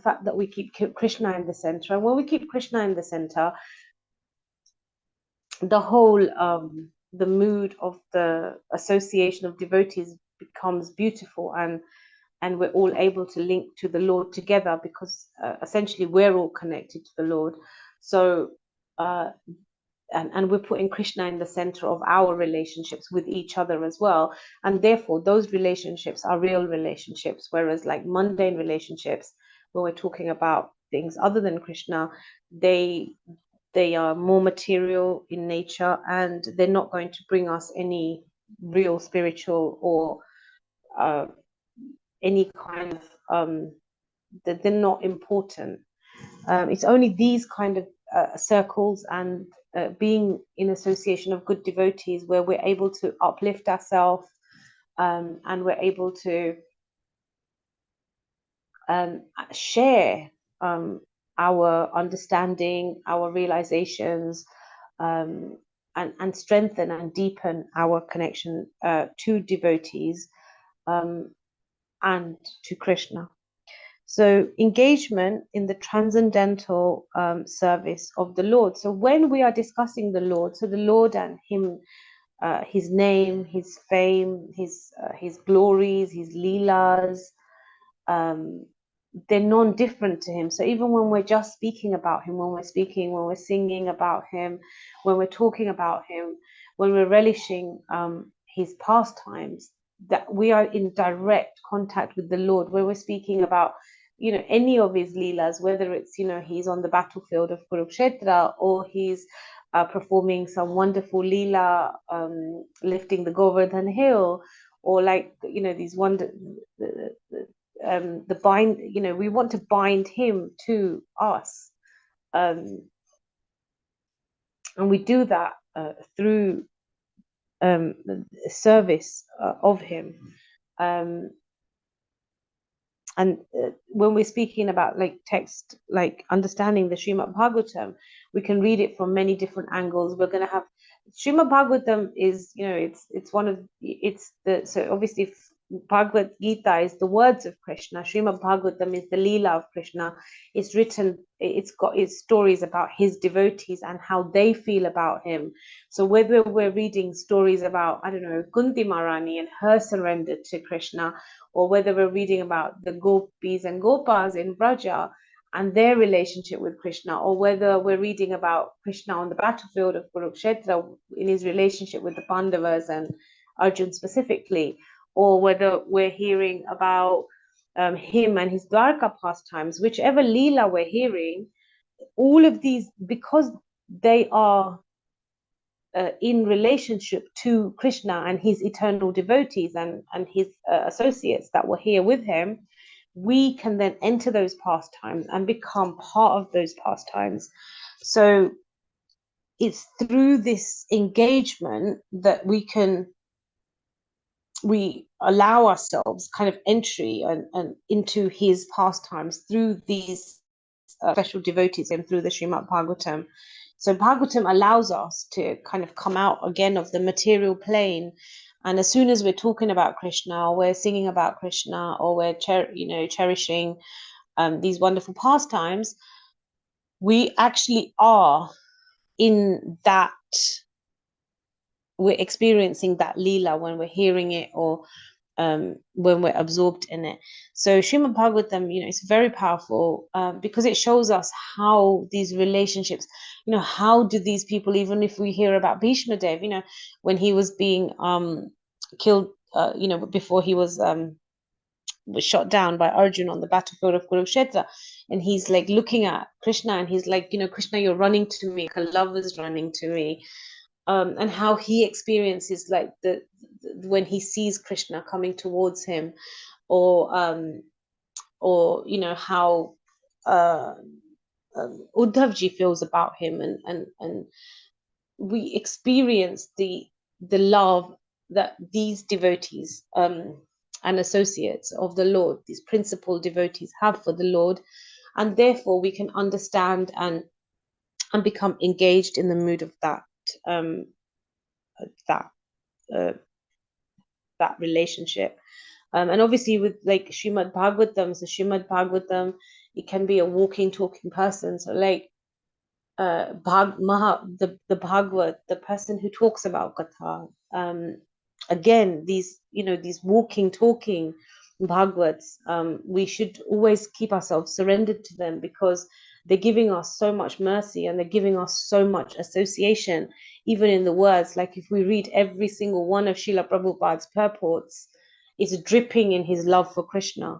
fact that we keep Krishna in the center. And when we keep Krishna in the center, the whole the mood of the association of devotees becomes beautiful, and we're all able to link to the Lord together, because essentially we're all connected to the Lord. So and we're putting Krishna in the center of our relationships with each other as well, and therefore those relationships are real relationships. Whereas like mundane relationships, when we're talking about things other than Krishna, they are more material in nature, and they're not going to bring us any real spiritual or any kind of that they're not important. It's only these kind of circles and being in association of good devotees where we're able to uplift ourselves, and we're able to share our understanding, our realizations, and strengthen and deepen our connection to devotees and to Krishna. So engagement in the transcendental service of the Lord. So when we are discussing the Lord, so the Lord and him, his name, his fame, his glories, his leelas, they're non-different to him. So even when we're just speaking about him, when we're singing about him, when we're talking about him, when we're relishing his pastimes, that we are in direct contact with the Lord. Where we're speaking about any of his leelas, whether it's he's on the battlefield of Kurukshetra, or he's performing some wonderful leela, lifting the Govardhan hill, or like these the bind, we want to bind him to us, and we do that through service of him. when we're speaking about like text, like understanding the Srimad Bhagavatam, we can read it from many different angles. We're going to have Srimad Bhagavatam is, you know, it's one of, it's the, so obviously Bhagavad Gita is the words of Krishna. Srimad Bhagavatam is the Leela of Krishna. It's written, it's got its stories about his devotees and how they feel about him. So whether we're reading stories about, I don't know, Kunti Maharani and her surrender to Krishna, or whether we're reading about the gopis and gopas in Braja and their relationship with Krishna, or whether we're reading about Krishna on the battlefield of Kurukshetra in his relationship with the Pandavas and Arjun specifically, or whether we're hearing about him and his Dwarka pastimes, whichever Leela we're hearing, all of these, because they are in relationship to Krishna and his eternal devotees and his associates that were here with him, we can then enter those pastimes and become part of those pastimes. So it's through this engagement that we allow ourselves kind of entry and into his pastimes through these special devotees and through the Srimad Bhagavatam. So Bhagavatam allows us to kind of come out again of the material plane. And as soon as we're talking about Krishna, or we're singing about Krishna, or we're cherishing these wonderful pastimes, we actually are in that, we're experiencing that Leela when we're hearing it, or when we're absorbed in it. So Srimad Bhagavatam, you know, it's very powerful because it shows us how these relationships, you know, how do these people, even if we hear about Bhishma Dev, you know, when he was being killed, you know, before he was shot down by Arjun on the battlefield of Kurukshetra, and he's like looking at Krishna and he's like, you know, Krishna, you're running to me, a love is running to me. And how he experiences like the when he sees Krishna coming towards him, or you know how Uddhavji feels about him, and we experience the love that these devotees and associates of the Lord, these principal devotees, have for the Lord, and therefore we can understand and become engaged in the mood of that that relationship. And obviously with like Srimad Bhagavatam, so Srimad Bhagavatam, it can be a walking, talking person. So like the Bhagavat, the person who talks about Katha, again, these, you know, these walking, talking Bhagavats, we should always keep ourselves surrendered to them, because they're giving us so much mercy and they're giving us so much association, even in the words. Like if we read every single one of Srila Prabhupada's purports, it's dripping in his love for Krishna.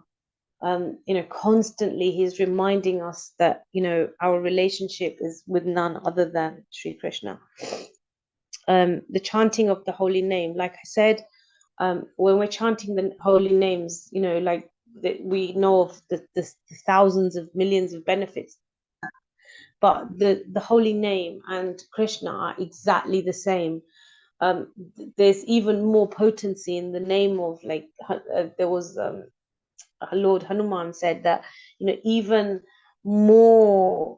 You know, constantly he's reminding us that, you know, our relationship is with none other than Sri Krishna. The chanting of the holy name, like I said, when we're chanting the holy names, you know, like we know of the thousands of millions of benefits, but the holy name and Krishna are exactly the same. There's even more potency in the name of, like, there was Lord Hanuman said that, you know, even more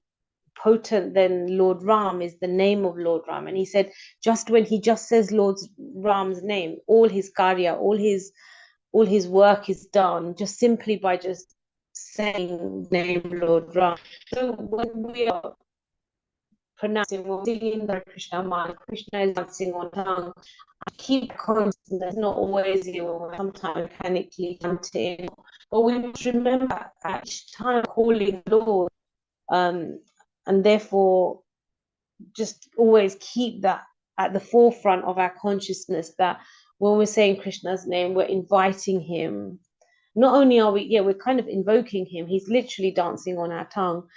potent than Lord Ram is the name of Lord Ram. And he said, just when he just says Lord Ram's name, all his karya, all his work is done just simply by just saying the name Lord Ram. So when we are pronouncing, we're singing the Krishna man, Krishna is dancing on tongue. I keep constant, that's not always, you know, sometimes mechanically chanting, but we must remember at each time calling Lord, and therefore just always keep that at the forefront of our consciousness, that when we're saying Krishna's name, we're inviting him. Not only are we, yeah, we're kind of invoking him, he's literally dancing on our tongue.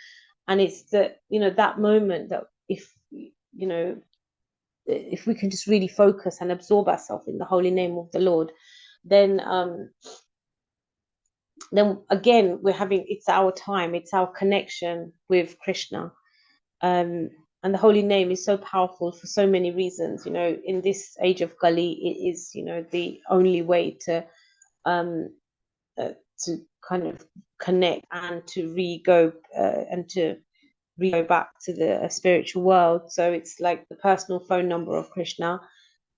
And it's that, you know, that moment that if, you know, if we can just really focus and absorb ourselves in the holy name of the Lord, then again, we're having, it's our time, it's our connection with Krishna. And the holy name is so powerful for so many reasons. You know, in this age of Kali, it is, you know, the only way to kind of connect and to go back to the spiritual world. So it's like the personal phone number of Krishna.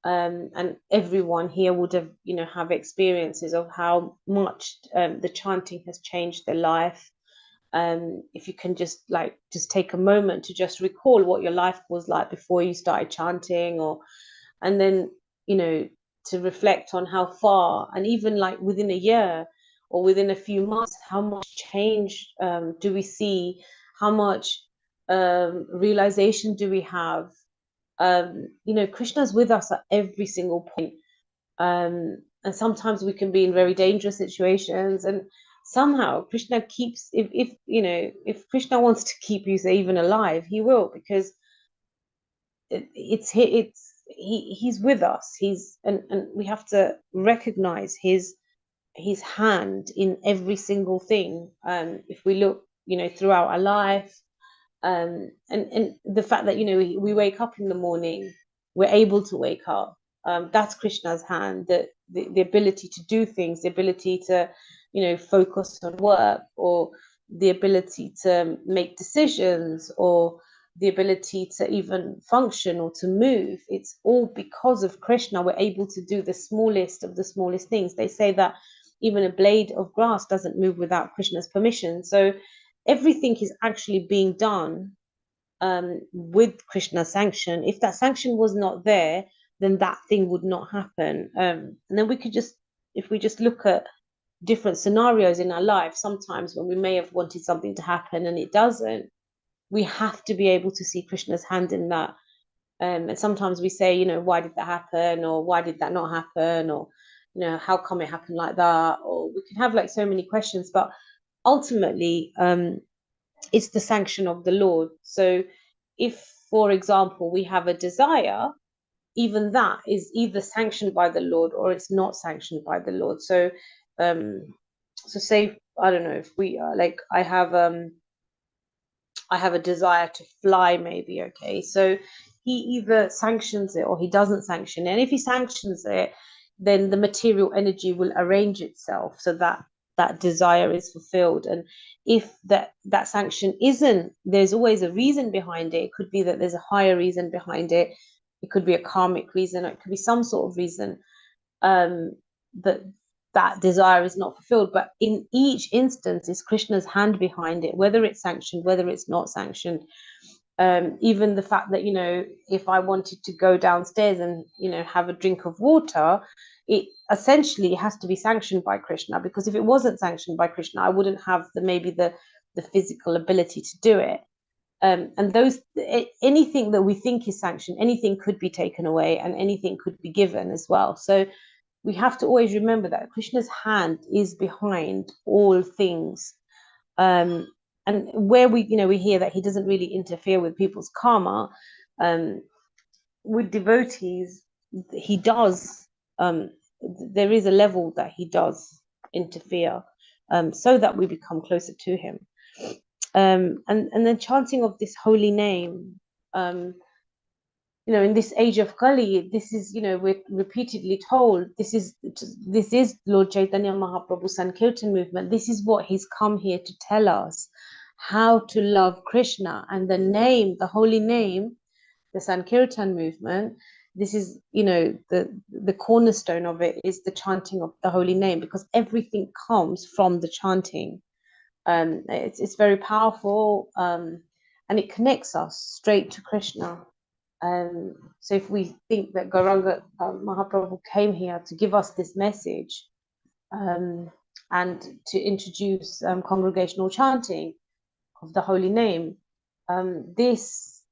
And everyone here would have, have experiences of how much the chanting has changed their life. If you can just take a moment to just recall what your life was like before you started chanting, and then, to reflect on how far, and even like within a year or within a few months, how much change do we see, how much realization do we have. Krishna's with us at every single point. And sometimes we can be in very dangerous situations, and somehow Krishna keeps, if Krishna wants to keep you, say, even alive, he will, because he's with us. And we have to recognize his hand in every single thing. If we look, throughout our life, and the fact that, we wake up in the morning, we're able to wake up, that's Krishna's hand. The ability to do things, the ability to, focus on work, or the ability to make decisions, or the ability to even function or to move, it's all because of Krishna. We're able to do the smallest of the smallest things. They say that even a blade of grass doesn't move without Krishna's permission. So everything is actually being done with Krishna's sanction. If that sanction was not there, then that thing would not happen. And then if we just look at different scenarios in our life, sometimes when we may have wanted something to happen and it doesn't, we have to be able to see Krishna's hand in that. And sometimes we say, why did that happen? Or why did that not happen? Or, how come it happened like that? Or we can have so many questions, but ultimately, it's the sanction of the Lord. So if, for example, we have a desire, even that is either sanctioned by the Lord or it's not sanctioned by the Lord. So, say, I don't know, if we I have a desire to fly, maybe, okay, so he either sanctions it or he doesn't sanction it. And if he sanctions it, then the material energy will arrange itself so that that desire is fulfilled. And if that sanction isn't, there's always a reason behind it. It could be that there's a higher reason behind it. It could be a karmic reason, or it could be some sort of reason that desire is not fulfilled. But in each instance is Krishna's hand behind it, whether it's sanctioned, whether it's not sanctioned. Even the fact that, if I wanted to go downstairs and, have a drink of water, it essentially has to be sanctioned by Krishna, because if it wasn't sanctioned by Krishna, I wouldn't have the physical ability to do it. And anything that we think is sanctioned, anything could be taken away, and anything could be given as well. So we have to always remember that Krishna's hand is behind all things. And where we hear that he doesn't really interfere with people's karma, with devotees, he does. There is a level that he does interfere, so that we become closer to him. And then chanting of this holy name, in this age of Kali, this is, we're repeatedly told, this is Lord Chaitanya Mahaprabhu's Sankirtan movement. This is what he's come here to tell us, how to love Krishna. And the name, the holy name, the Sankirtan movement, this is, the cornerstone of it is the chanting of the holy name, because everything comes from the chanting. It's very powerful, and it connects us straight to Krishna. So if we think that Gauranga Mahaprabhu came here to give us this message, and to introduce congregational chanting of the holy name, this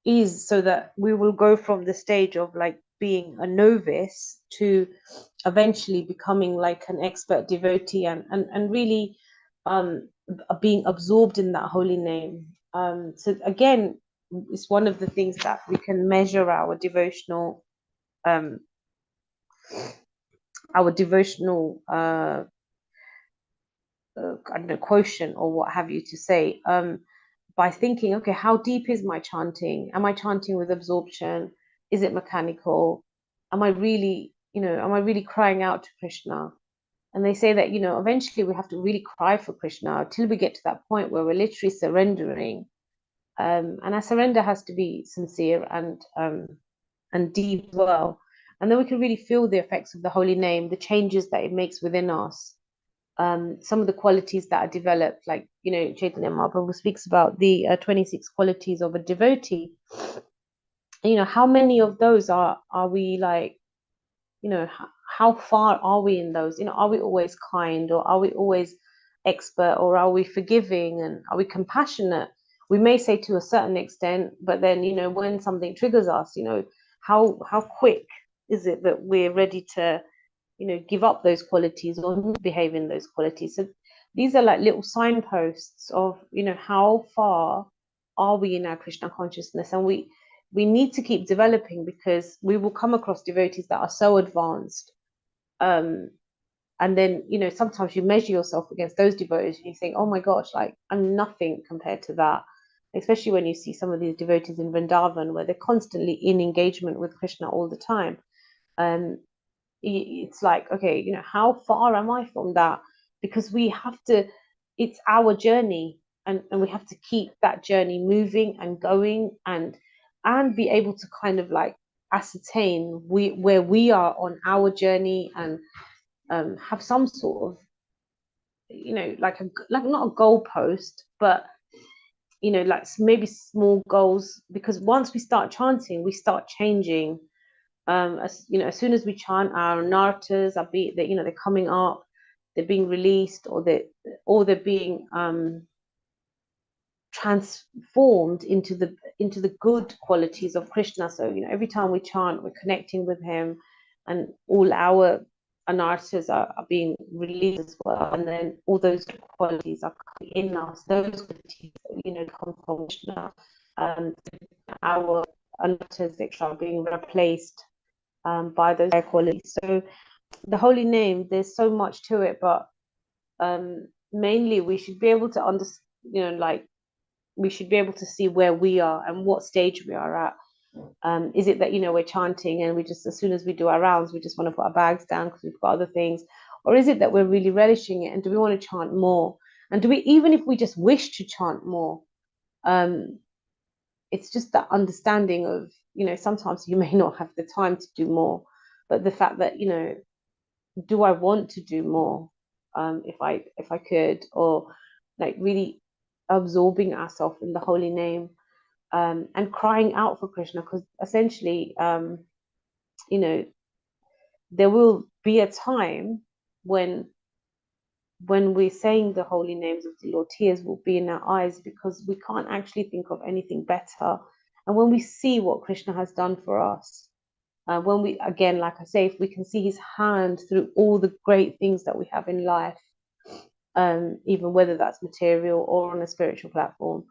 is so that we will go from the stage of being a novice to eventually becoming an expert devotee, and really being absorbed in that holy name. So again, it's one of the things that we can measure our devotional I don't know, quotient or what have you to say, by thinking, okay, how deep is my chanting? Am I chanting with absorption? Is it mechanical? Am I really crying out to Krishna? And they say that, eventually we have to really cry for Krishna till we get to that point where we're literally surrendering. And our surrender has to be sincere and deep as well. And then we can really feel the effects of the holy name, the changes that it makes within us. Some of the qualities that are developed, like, Chaitanya Mahaprabhu speaks about the 26 qualities of a devotee. How many of those are we like, how far are we in those? Are we always kind, or are we always expert, or are we forgiving, and are we compassionate? We may say to a certain extent, but then, when something triggers us, how quick is it that we're ready to, give up those qualities or not behave in those qualities? So these are like little signposts of, how far are we in our Krishna consciousness? And we need to keep developing, because we will come across devotees that are so advanced. And then, sometimes you measure yourself against those devotees and you think, oh my gosh, like I'm nothing compared to that. Especially when you see some of these devotees in Vrindavan, where they're constantly in engagement with Krishna all the time. It's like, okay, how far am I from that? Because we have to, it's our journey, and we have to keep that journey moving and going, and be able to kind of like ascertain where we are on our journey, and have some sort of, like not a goalpost, but like maybe small goals, because once we start chanting, we start changing. As soon as we chant, our narratas are they're coming up, they're being released, or they're being transformed into the good qualities of Krishna. So every time we chant, we're connecting with him, and all our anarthas are being released as well, and then all those qualities are coming in us. Those qualities, come from Krishna. Our anarthas are being replaced by those qualities. So the holy name, there's so much to it, but mainly we should be able to understand, we should be able to see where we are and what stage we are at. Is it that, we're chanting and we just, as soon as we do our rounds, we just want to put our bags down because we've got other things? Or is it that we're really relishing it, and do we want to chant more? And do we, even if we just wish to chant more, it's just that understanding of, sometimes you may not have the time to do more, but the fact that, do I want to do more? If I could, or like really absorbing ourselves in the holy name, and crying out for Krishna, because essentially, there will be a time when we're saying the holy names of the Lord, tears will be in our eyes, because we can't actually think of anything better. And when we see what Krishna has done for us, when we, again, like I say, if we can see his hand through all the great things that we have in life, even whether that's material or on a spiritual platform,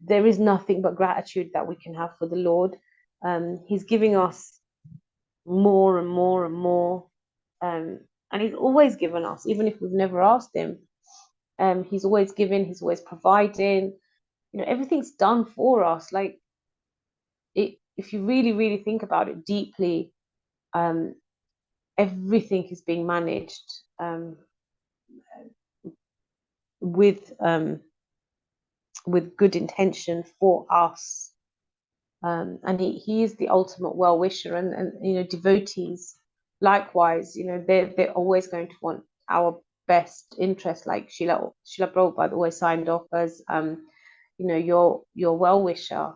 there is nothing but gratitude that we can have for the Lord. He's giving us more and more and more, and he's always given us, even if we've never asked him. He's always giving, he's always providing. Everything's done for us. Like, if you really, really think about it deeply, everything is being managed with good intention for us. And he is the ultimate well-wisher, and devotees likewise, they're always going to want our best interest. Like Srila Prabhupada always signed off as your well-wisher.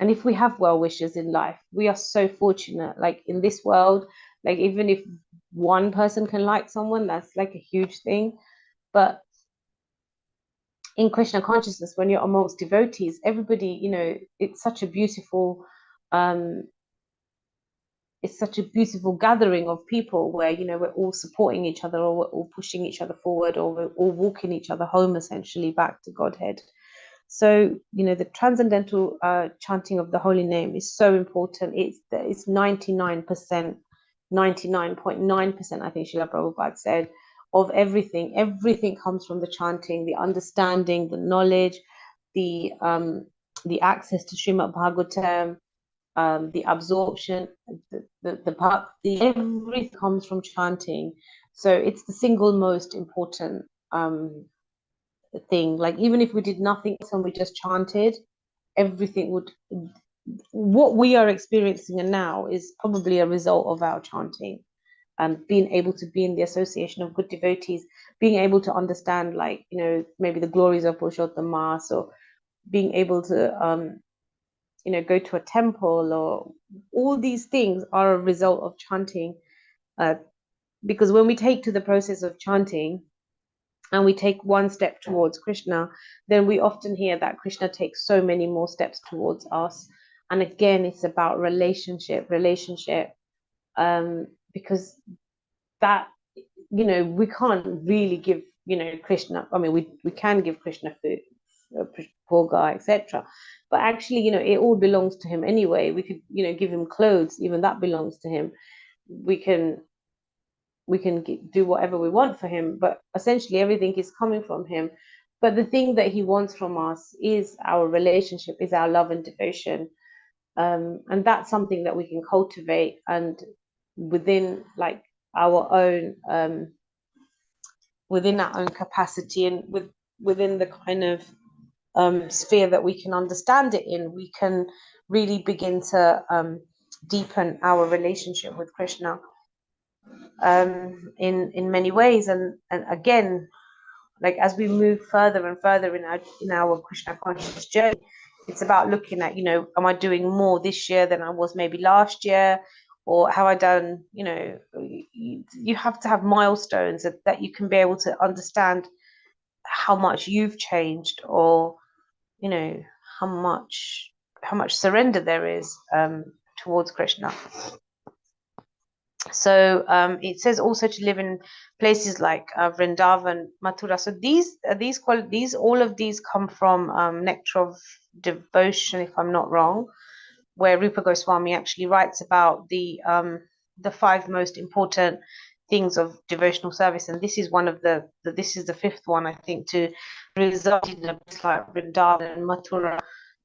And if we have well-wishers in life, we are so fortunate. Like in this world, like even if one person can like someone, that's like a huge thing. But in Krishna consciousness, when you're amongst devotees, everybody, it's such a beautiful gathering of people where, we're all supporting each other, or we're all pushing each other forward, or we're all walking each other home, essentially back to Godhead. So, the transcendental chanting of the holy name is so important. It's 99%, 99.9%, I think Srila Prabhupada said, of everything. Everything comes from the chanting, the understanding, the knowledge, the access to Srimad Bhagavatam, the absorption, everything comes from chanting. So it's the single most important thing. Like even if we did nothing else and we just chanted, everything would. What we are experiencing now is probably a result of our chanting, and being able to be in the association of good devotees, being able to understand, like, you know, maybe the glories of Purushottam Mass, or being able to you know, go to a temple, or all these things are a result of chanting. Because when we take to the process of chanting and we take one step towards Krishna, then we often hear that Krishna takes so many more steps towards us. And again, it's about relationship, because that, you know, we can't really give, you know, Krishna, I mean, we can give Krishna food, bhoga, etc. But actually, you know, it all belongs to him anyway. We could, you know, give him clothes, even that belongs to him. We can do whatever we want for him, but essentially everything is coming from him. But the thing that he wants from us is our relationship, is our love and devotion. And that's something that we can cultivate, and within like our own within our own capacity, and within the kind of sphere that we can understand it in, we can really begin to deepen our relationship with Krishna in many ways. And again, like as we move further and further in our Krishna conscious journey, it's about looking at, you know, am I doing more this year than I was maybe last year, or have I done, you know, you have to have milestones that you can be able to understand how much you've changed, or, you know, how much surrender there is towards Krishna. So it says also to live in places like Vrindavan, Mathura. So all of these come from Nectar of Devotion, if I'm not wrong, where Rupa Goswami actually writes about the 5 most important things of devotional service, and this is one of this is the 5th one, I think, to reside in a place like Vrindavan and Mathura.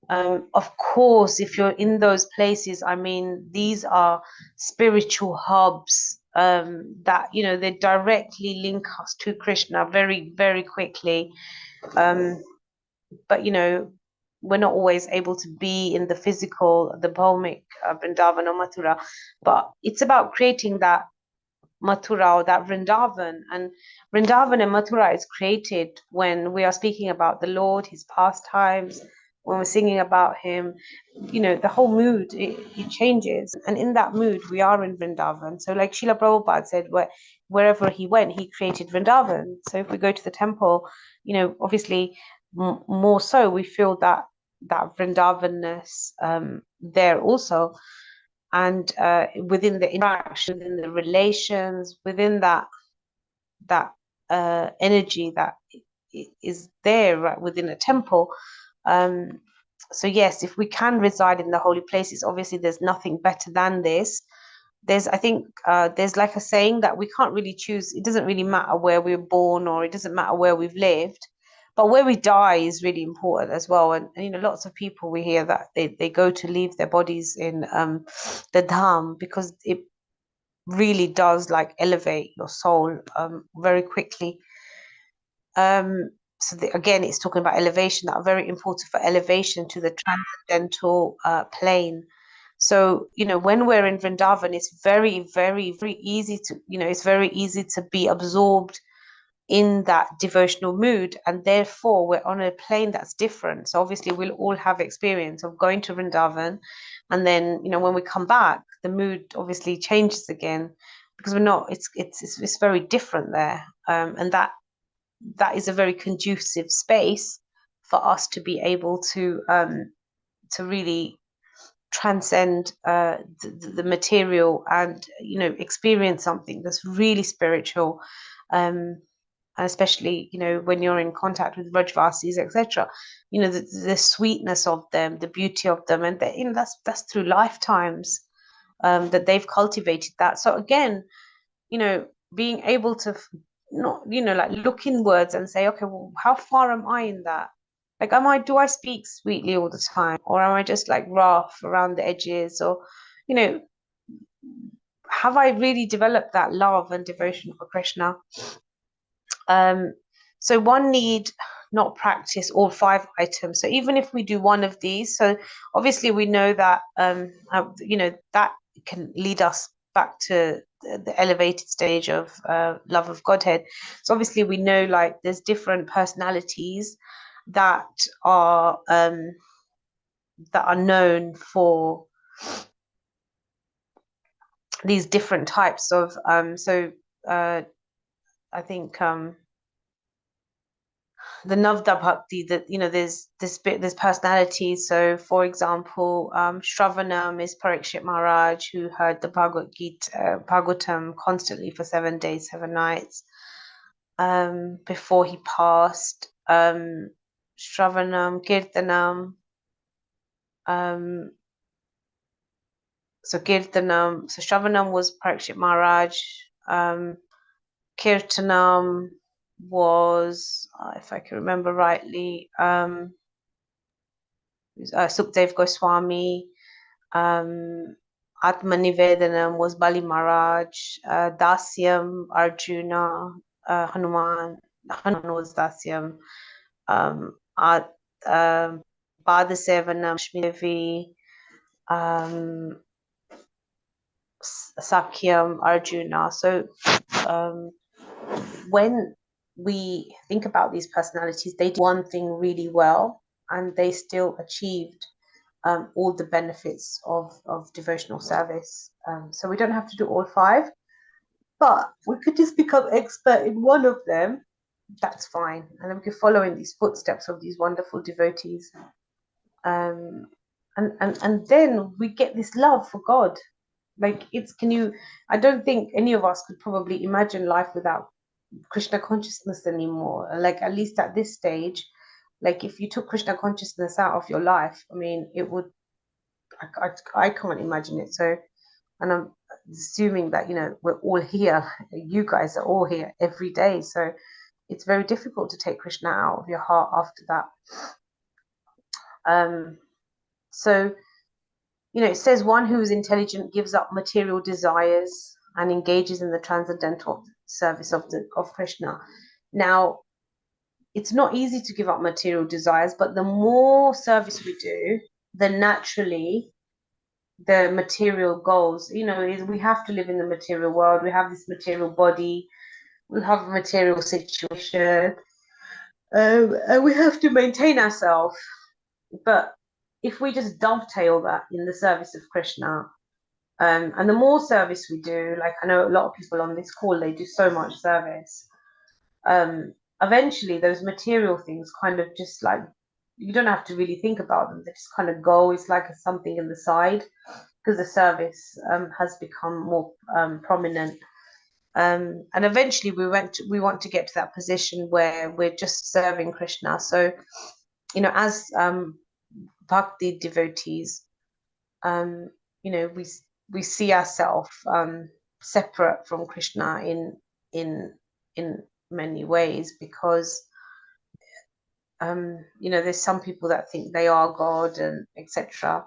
Of course, if you're in those places, I mean, these are spiritual hubs that, you know, they directly link us to Krishna very, very quickly. But, you know, we're not always able to be in the physical, the bhaumic Vrindavan or Mathura, but it's about creating that Mathura or that Vrindavan. And Vrindavan and Mathura is created when we are speaking about the Lord, his pastimes, when we're singing about him, you know, the whole mood, it changes. And in that mood, we are in Vrindavan. So like Srila Prabhupada said, wherever he went, he created Vrindavan. So if we go to the temple, you know, obviously more so we feel that Vrindavanness there also. And within the interaction, within the relations, within that energy that is there, right, within a temple. So yes, if we can reside in the holy places, obviously there's nothing better than this. I think there's like a saying that we can't really choose. It doesn't really matter where we were born, or it doesn't matter where we've lived, but where we die is really important as well. And you know, lots of people, we hear that they go to leave their bodies in the dham, because it really does like elevate your soul very quickly. So again, it's talking about elevation, that are very important for elevation to the transcendental plane. So, you know, when we're in Vrindavan, it's very, very, very easy to, you know, it's very easy to be absorbed in that devotional mood, and therefore we're on a plane that's different. So obviously we'll all have experience of going to Vrindavan, and then, you know, when we come back, the mood obviously changes again, because we're not, it's very different there. And that is a very conducive space for us to be able to really transcend the material, and, you know, experience something that's really spiritual, especially, you know, when you're in contact with Vrajvasis, etc. You know, the sweetness of them, the beauty of them, and you know, that's through lifetimes that they've cultivated that. So again, you know, being able to not, you know, like look inwards and say, okay, well, how far am I in that? Like, do I speak sweetly all the time, or am I just like rough around the edges, or, you know, have I really developed that love and devotion for Krishna? So one need not practice all 5 items. So even if we do one of these, so obviously we know that you know, that can lead us back to the elevated stage of love of Godhead. So obviously we know, like, there's different personalities that are known for these different types of I think the Navda Bhakti, that, you know, there's personalities. So for example, Shravanam is Parikshit Maharaj, who heard the Bhagavatam constantly for 7 days, 7 nights before he passed. Shravanam, Kirtanam, so Shravanam was Parikshit Maharaj. Kirtanam was, if I can remember rightly, Sukdev Goswami. Atmanivedanam was Bali Maharaj. Dasyam, Arjuna. Hanuman was Dasyam. Padasevanam, Devi. Sakyam, Arjuna. So when we think about these personalities, they did one thing really well, and they still achieved all the benefits of devotional service. So we don't have to do all 5, but we could just become expert in one of them. That's fine, and then we could follow in these footsteps of these wonderful devotees. And then we get this love for God. Like, I don't think any of us could probably imagine life without Krishna consciousness anymore. Like, at least at this stage, like, if you took Krishna consciousness out of your life, I mean, it would, I can't imagine it. So, and I'm assuming that, you know, we're all here, you guys are all here every day, so it's very difficult to take Krishna out of your heart after that. So, you know, it says one who is intelligent gives up material desires and engages in the transcendental service of Krishna. Now, it's not easy to give up material desires, but the more service we do, then naturally the material goals. You know, we have to live in the material world. We have this material body. We have a material situation, and we have to maintain ourselves. But if we just dovetail that in the service of Krishna, and the more service we do, like, I know a lot of people on this call, they do so much service. Eventually, those material things kind of just, like, you don't have to really think about them. They just kind of go. It's like something in the side, because the service has become more prominent. And eventually we want to get to that position where we're just serving Krishna. So, you know, as bhakti devotees, you know, we see ourselves separate from Krishna in many ways, because you know, there's some people that think they are God, and etc.,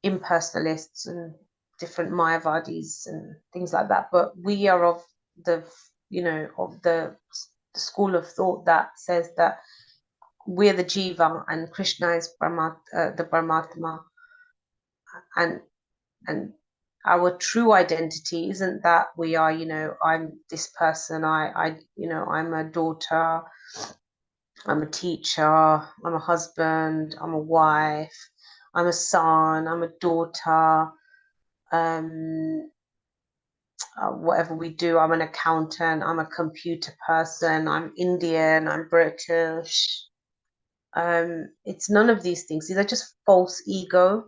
impersonalists and different Mayavadis and things like that. But we are of the, you know, of the school of thought that says that we're the Jiva and Krishna is the Paramatma, and our true identity isn't that we are, you know, I'm this person, you know, I'm a daughter, I'm a teacher, I'm a husband, I'm a wife, I'm a son, I'm a daughter, whatever we do, I'm an accountant, I'm a computer person, I'm Indian, I'm British. It's none of these things. These are just false ego.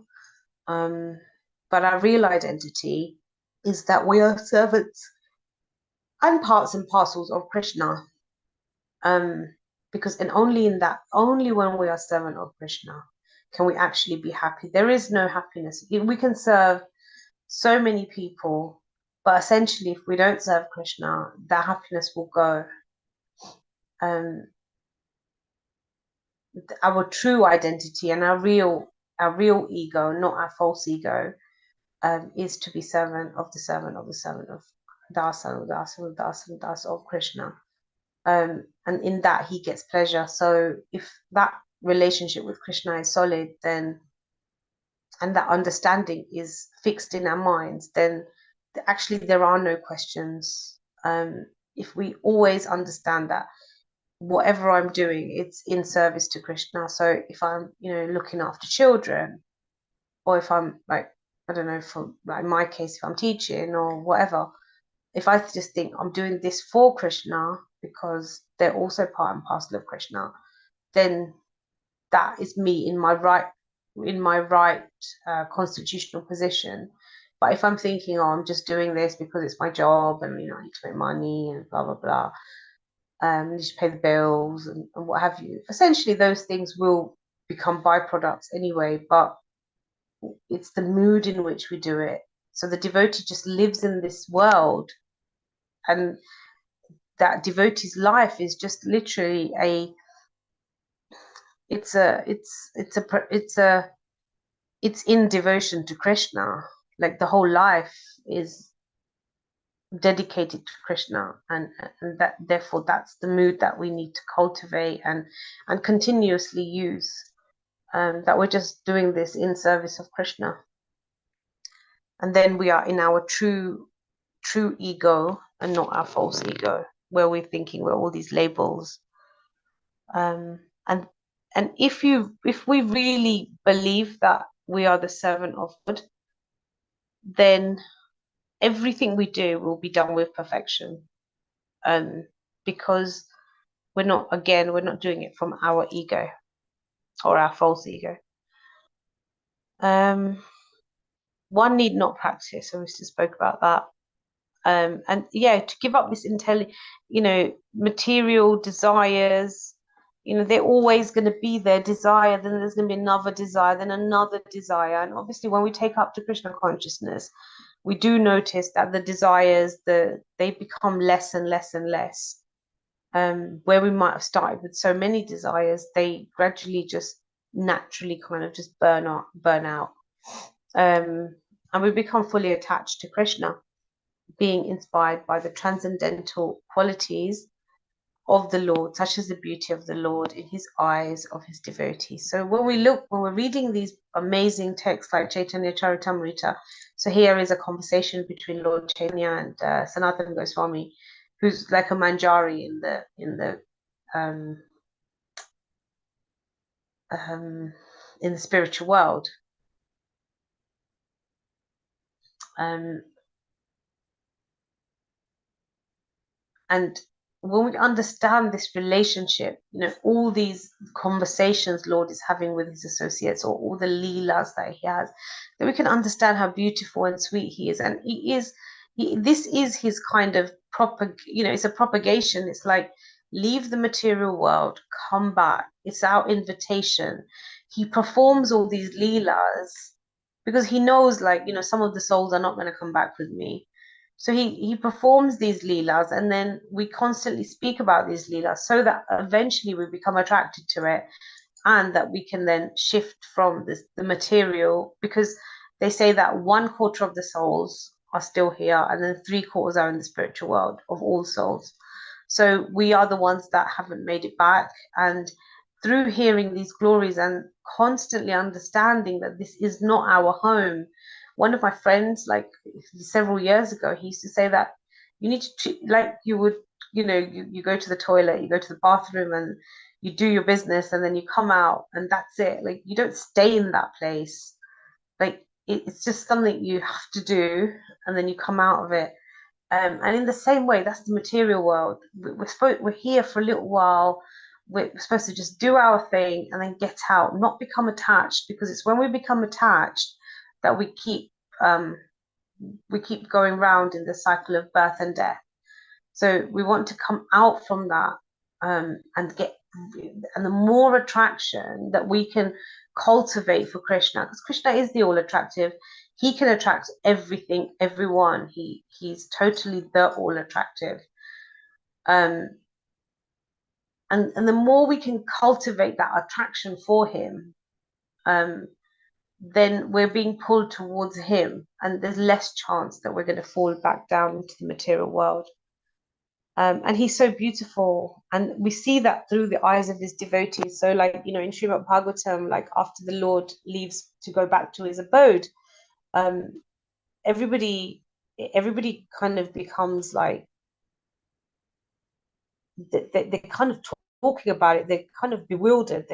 But our real identity is that we are servants and parts and parcels of Krishna. Because only when we are servant of Krishna can we actually be happy. There is no happiness. We can serve so many people, but essentially, if we don't serve Krishna, that happiness will go. our true identity and our real ego, not our false ego, is to be servant of the servant of the servant of Dasa of Krishna. And in that he gets pleasure. So if that relationship with Krishna is solid, then, and that understanding is fixed in our minds, then actually there are no questions. If we always understand that whatever I'm doing, it's in service to Krishna. So if I'm, looking after children, or if I'm like, I don't know, for like in my case, if I'm teaching or whatever, if I just think I'm doing this for Krishna because they're also part and parcel of Krishna, then that is me in my right constitutional position. But if I'm thinking, oh, I'm just doing this because it's my job and I need to make money and blah blah blah, need to pay the bills and what have you, essentially those things will become byproducts anyway. But it's the mood in which we do it. So the devotee just lives in this world, and that devotee's life is just literally it's in devotion to Krishna. Like the whole life is dedicated to Krishna, and that therefore that's the mood that we need to cultivate and continuously use. That we're just doing this in service of Krishna, and then we are in our true ego and not our false ego, where we're thinking we're all these labels. And if we really believe that we are the servant of God, then everything we do will be done with perfection, because we're not doing it from our ego or our false ego. One need not practice, so we just spoke about that. And yeah, to give up this material desires, they're always going to be there. Desire, then there's going to be another desire, then another desire. And obviously when we take up to Krishna consciousness, we do notice that the desires, they become less and less and less. Where we might have started with so many desires, they gradually just naturally kind of just burn out. And we become fully attached to Krishna, being inspired by the transcendental qualities of the Lord, such as the beauty of the Lord in his eyes of his devotees. So when we're reading these amazing texts like Chaitanya Charitamrita, so here is a conversation between Lord Chaitanya and Sanatana Goswami, who's like a manjari in the spiritual world. And when we understand this relationship, all these conversations Lord is having with his associates, or all the leelas that he has, then we can understand how beautiful and sweet he is. And this is his kind of it's a propagation. It's like, leave the material world, come back. It's our invitation. He performs all these leelas because he knows, some of the souls are not going to come back with me. So he performs these leelas, and then we constantly speak about these leelas so that eventually we become attracted to it, and that we can then shift from the material, because they say that 1/4 of the souls are still here, and then 3/4 are in the spiritual world of all souls. So we are the ones that haven't made it back, and through hearing these glories and constantly understanding that this is not our home. One of my friends, several years ago, he used to say that you need to, like you would, you go to the toilet, you go to the bathroom, and you do your business, and then you come out, and that's it. Like, you don't stay in that place. Like, it's just something you have to do, and then you come out of it. And in the same way, that's the material world. We're here for a little while. We're supposed to just do our thing and then get out, not become attached, because it's when we become attached that we keep going round in the cycle of birth and death. So we want to come out from that, and the more attraction that we can cultivate for Krishna, because Krishna is the all attractive. He can attract everything, everyone. He's totally the all attractive. And And the more we can cultivate that attraction for him, then we're being pulled towards him, and there's less chance that we're going to fall back down into the material world. And he's so beautiful, and we see that through the eyes of his devotees. So, like, in Srimad Bhagavatam, like after the Lord leaves to go back to his abode, everybody kind of becomes like, they're kind of talking about it. They're kind of bewildered.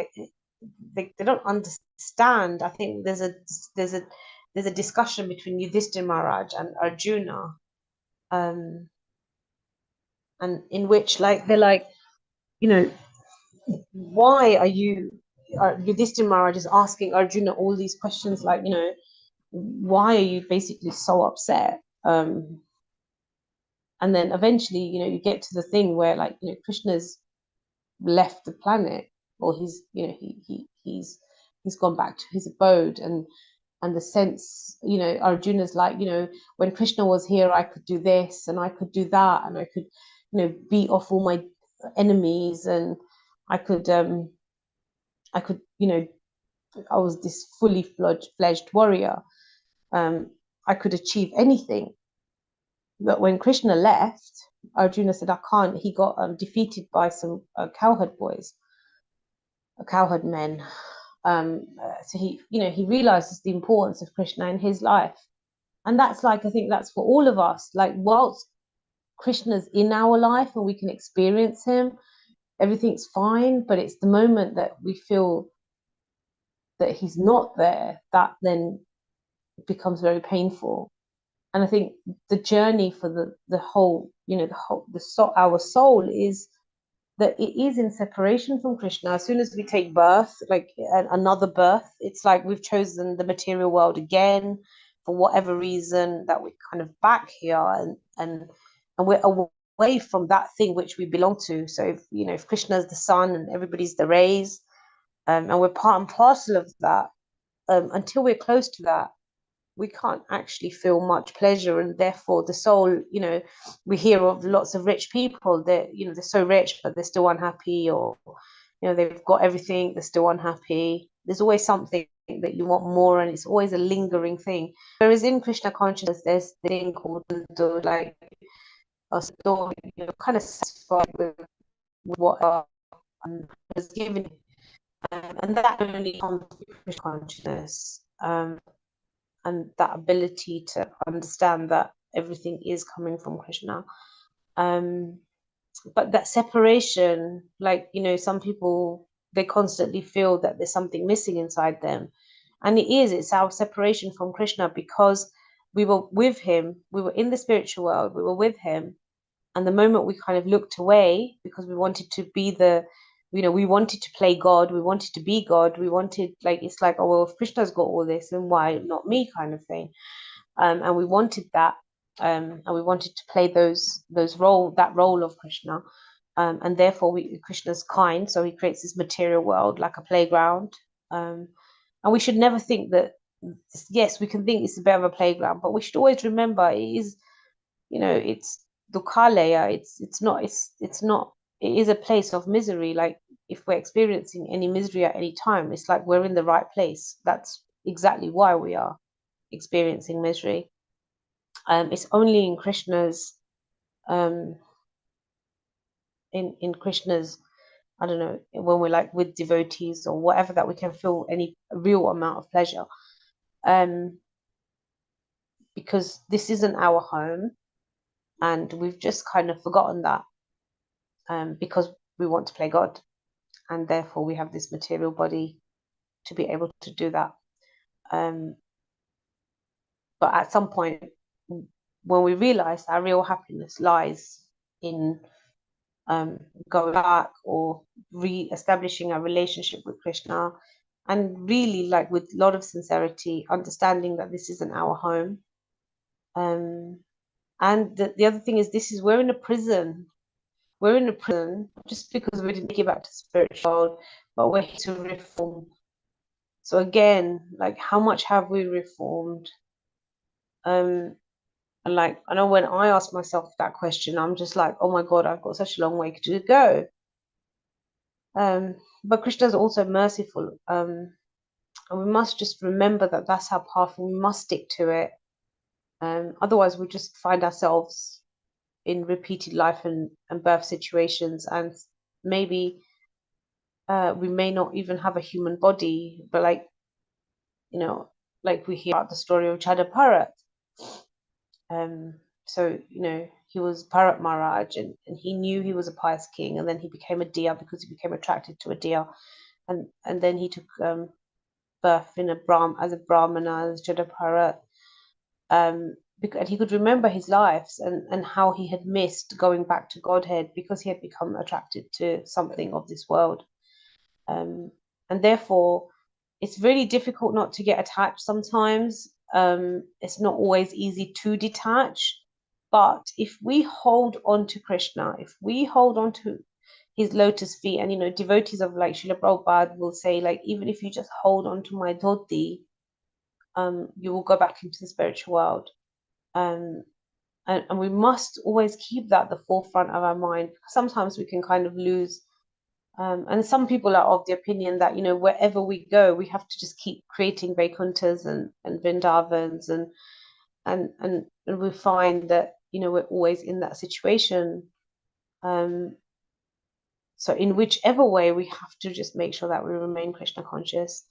They don't understand. I think there's a discussion between Yudhishthira Maharaj and Arjuna, and in which, like, they're like, why are you? Yudhishthira Maharaj is asking Arjuna all these questions, like, why are you basically so upset? And then eventually, you get to the thing where, like, Krishna's left the planet, or he's gone back to his abode, and the sense, Arjuna's like, when Krishna was here, I could do this and I could do that, and I could, beat off all my enemies, and I could, I was this fully fledged warrior. I could achieve anything. But when Krishna left, Arjuna said, I can't. He got defeated by some cowherd men. So he realizes the importance of Krishna in his life. And that's like, I think that's for all of us. Like, whilst Krishna's in our life and we can experience him, everything's fine. But it's the moment that we feel that he's not there, that then becomes very painful. And I think the journey for the whole, our soul is that it is in separation from Krishna. As soon as we take birth, like another birth, it's like we've chosen the material world again for whatever reason, that we're kind of back here, and we're away from that thing which we belong to. So if Krishna's the sun and everybody's the rays, and we're part and parcel of that, until we're close to that, we can't actually feel much pleasure. And therefore the soul, we hear of lots of rich people that, they're so rich, but they're still unhappy, or, they've got everything, they're still unhappy. There's always something that you want more, and it's always a lingering thing. Whereas in Krishna consciousness, there's the thing called, like, you're kind of satisfied with what is given, and that only comes with Krishna consciousness. And that ability to understand that everything is coming from Krishna. But that separation, like, some people, they constantly feel that there's something missing inside them. And it's our separation from Krishna, because we were with him, we were in the spiritual world, we were with him. And the moment we kind of looked away, because we wanted to be we wanted to play God, we wanted to be God, we wanted, like, it's like, oh, well, if Krishna's got all this, then why not me, kind of thing. And we wanted that, and we wanted to play that role of Krishna. And therefore Krishna's kind, so he creates this material world like a playground. And we should never think that, yes, we can think it's a bit of a playground, but we should always remember it is, it's Dukhalaya, it is a place of misery. Like, if we're experiencing any misery at any time, it's like we're in the right place. That's exactly why we are experiencing misery. It's only in Krishna's, in Krishna's, I don't know, when we're like with devotees or whatever, that we can feel any real amount of pleasure. Because this isn't our home, and we've just kind of forgotten that, because we want to play God, and therefore we have this material body to be able to do that. But at some point, when we realize our real happiness lies in going back or re-establishing our relationship with Krishna, and really, like, with a lot of sincerity, understanding that this isn't our home. And the other thing is, we're in a prison. We're in a prison just because we didn't get back to spiritual world, but we're here to reform. So again, like, how much have we reformed? And, like, I know when I ask myself that question, I'm just like, oh my God, I've got such a long way to go. But Krishna is also merciful. And we must just remember that that's how powerful. We must stick to it. Otherwise, we just find ourselves in repeated life and birth situations, and maybe we may not even have a human body, but like, you know, like we hear about the story of Chada Bharat. So, you know, he was Bharat Maharaj, and he knew he was a pious king, and then he became a deer because he became attracted to a deer, and then he took birth in as a Brahmana, as Chada Bharat. And he could remember his lives and how he had missed going back to Godhead because he had become attracted to something of this world. And therefore, it's really difficult not to get attached sometimes. It's not always easy to detach. But if we hold on to Krishna, if we hold on to his lotus feet, and, you know, devotees of like Srila Prabhupada will say, like, even if you just hold on to my dhoti, you will go back into the spiritual world. And we must always keep that at the forefront of our mind. Sometimes we can kind of lose, and some people are of the opinion that, you know, wherever we go, we have to just keep creating Vaikunthas and Vrindavans, and we find that, you know, we're always in that situation. So in whichever way, we have to just make sure that we remain Krishna conscious.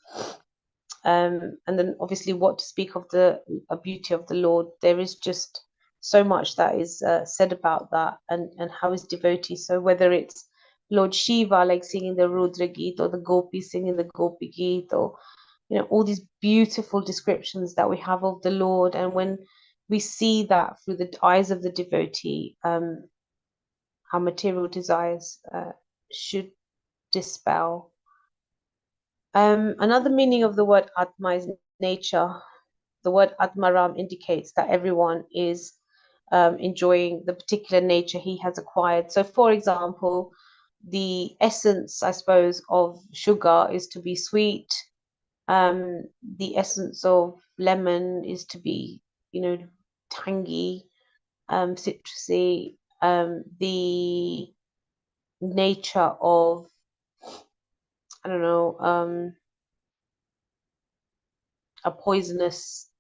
And then obviously, what to speak of the beauty of the Lord. There is just so much that is said about that, and how his devotees. So whether it's Lord Shiva, like singing the Rudra Geet, or the Gopis singing the Gopi Geet, or, you know, all these beautiful descriptions that we have of the Lord. And when we see that through the eyes of the devotee, our material desires should dispel. Another meaning of the word Atma is nature. The word Atmaram indicates that everyone is enjoying the particular nature he has acquired. So, for example, the essence, I suppose, of sugar is to be sweet. The essence of lemon is to be, you know, tangy, citrusy. The nature of, I don't know, a poisonous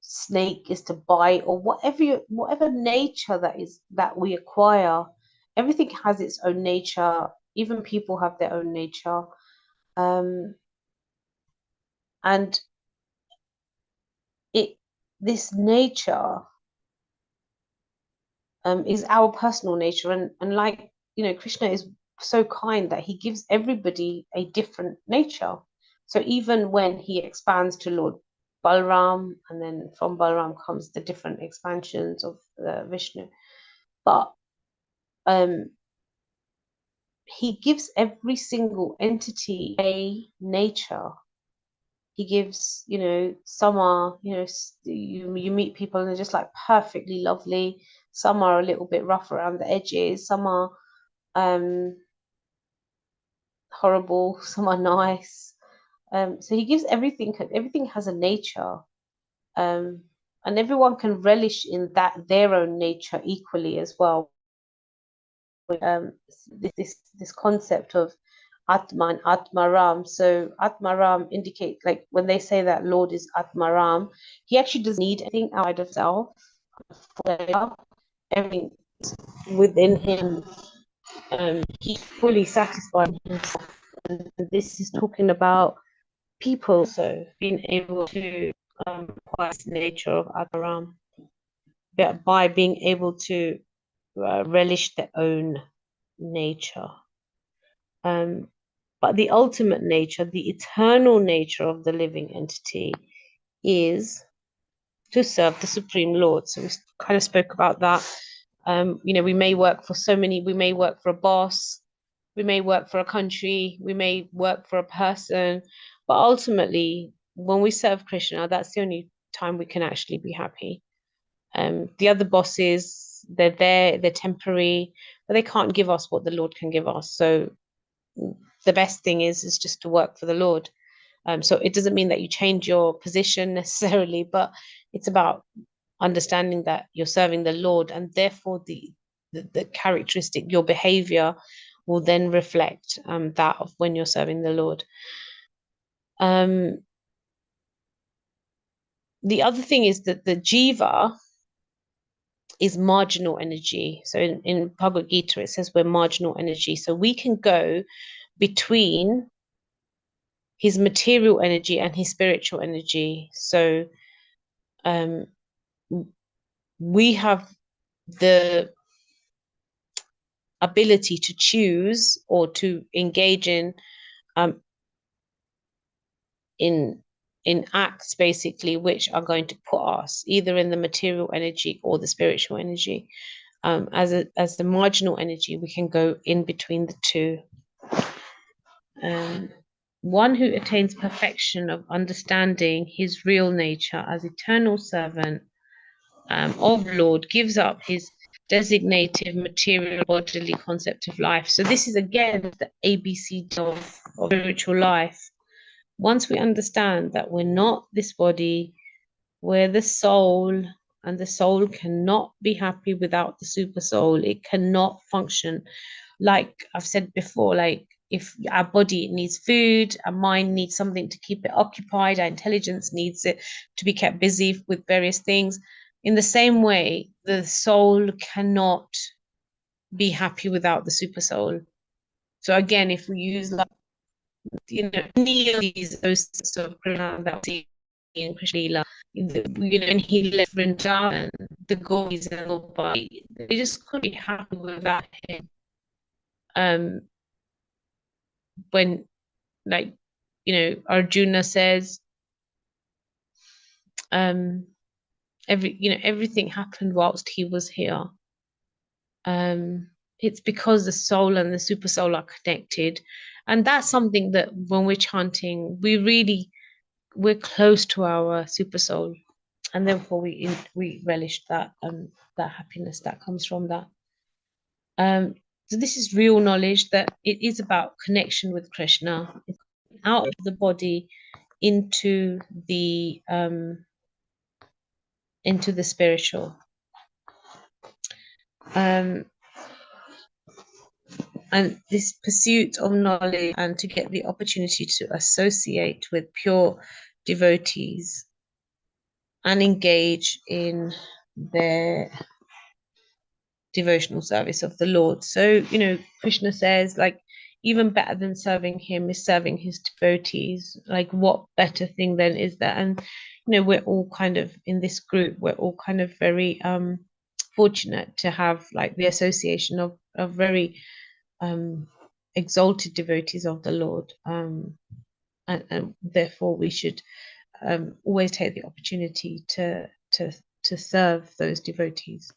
snake is to bite, or whatever nature that we acquire. Everything has its own nature. Even people have their own nature, and this nature is our personal nature, and like, you know, Krishna is so kind that he gives everybody a different nature. So even when he expands to Lord Balram, and then from Balram comes the different expansions of Vishnu, but he gives every single entity a nature. He gives, you know, some are, you know, you meet people and they're just like perfectly lovely. Some are a little bit rough around the edges. Some are horrible. Some are nice. So he gives everything. Everything has a nature, and everyone can relish in their own nature equally as well. This concept of Atma and Atmaram. So Atmaram indicate, like, when they say that Lord is Atmaram, he actually doesn't need anything outside of self. Everything within him, he's fully satisfied himself. And this is talking about people also being able to acquire the nature of Atmaram by being able to relish their own nature. But the ultimate nature, the eternal nature of the living entity, is to serve the Supreme Lord. So we kind of spoke about that. You know, we may work for a boss, we may work for a country, we may work for a person, but ultimately, when we serve Krishna, that's the only time we can actually be happy. The other bosses, they're temporary, but they can't give us what the Lord can give us. So the best thing is just to work for the Lord. So it doesn't mean that you change your position necessarily, but it's about understanding that you're serving the Lord, and therefore the characteristic, your behavior will then reflect that of when you're serving the Lord. The other thing is that the jiva is marginal energy. So in Bhagavad Gita, it says we're marginal energy. So we can go between his material energy and his spiritual energy. So we have the ability to choose or to engage in acts basically which are going to put us either in the material energy or the spiritual energy. As the marginal energy, we can go in between the two. One who attains perfection of understanding his real nature as eternal servant of Lord gives up his designated material bodily concept of life. So this is again the ABC of spiritual life. Once we understand that we're not this body, we're the soul, and the soul cannot be happy without the super soul. It cannot function. Like I've said before, like if our body needs food, our mind needs something to keep it occupied, our intelligence needs it to be kept busy with various things. In the same way, the soul cannot be happy without the super soul. So again, if we use like, any of these sort of Krishna that we see in Krishna, when he left Vrindavan, the gopis and Gopis, they just couldn't be happy without him. When, like, Arjuna says, everything happened whilst he was here. It's because the soul and the super soul are connected, and that's something that when we're chanting, we're close to our super soul, and therefore we relish that that happiness that comes from that. So this is real knowledge, that it is about connection with Krishna, it's out of the body into the spiritual. And this pursuit of knowledge and to get the opportunity to associate with pure devotees and engage in their devotional service of the Lord. So, Krishna says, like, even better than serving him is serving his devotees. Like, what better thing then is there? And, we're all kind of in this group, we're all kind of very fortunate to have like the association of very exalted devotees of the Lord. And therefore we should always take the opportunity to serve those devotees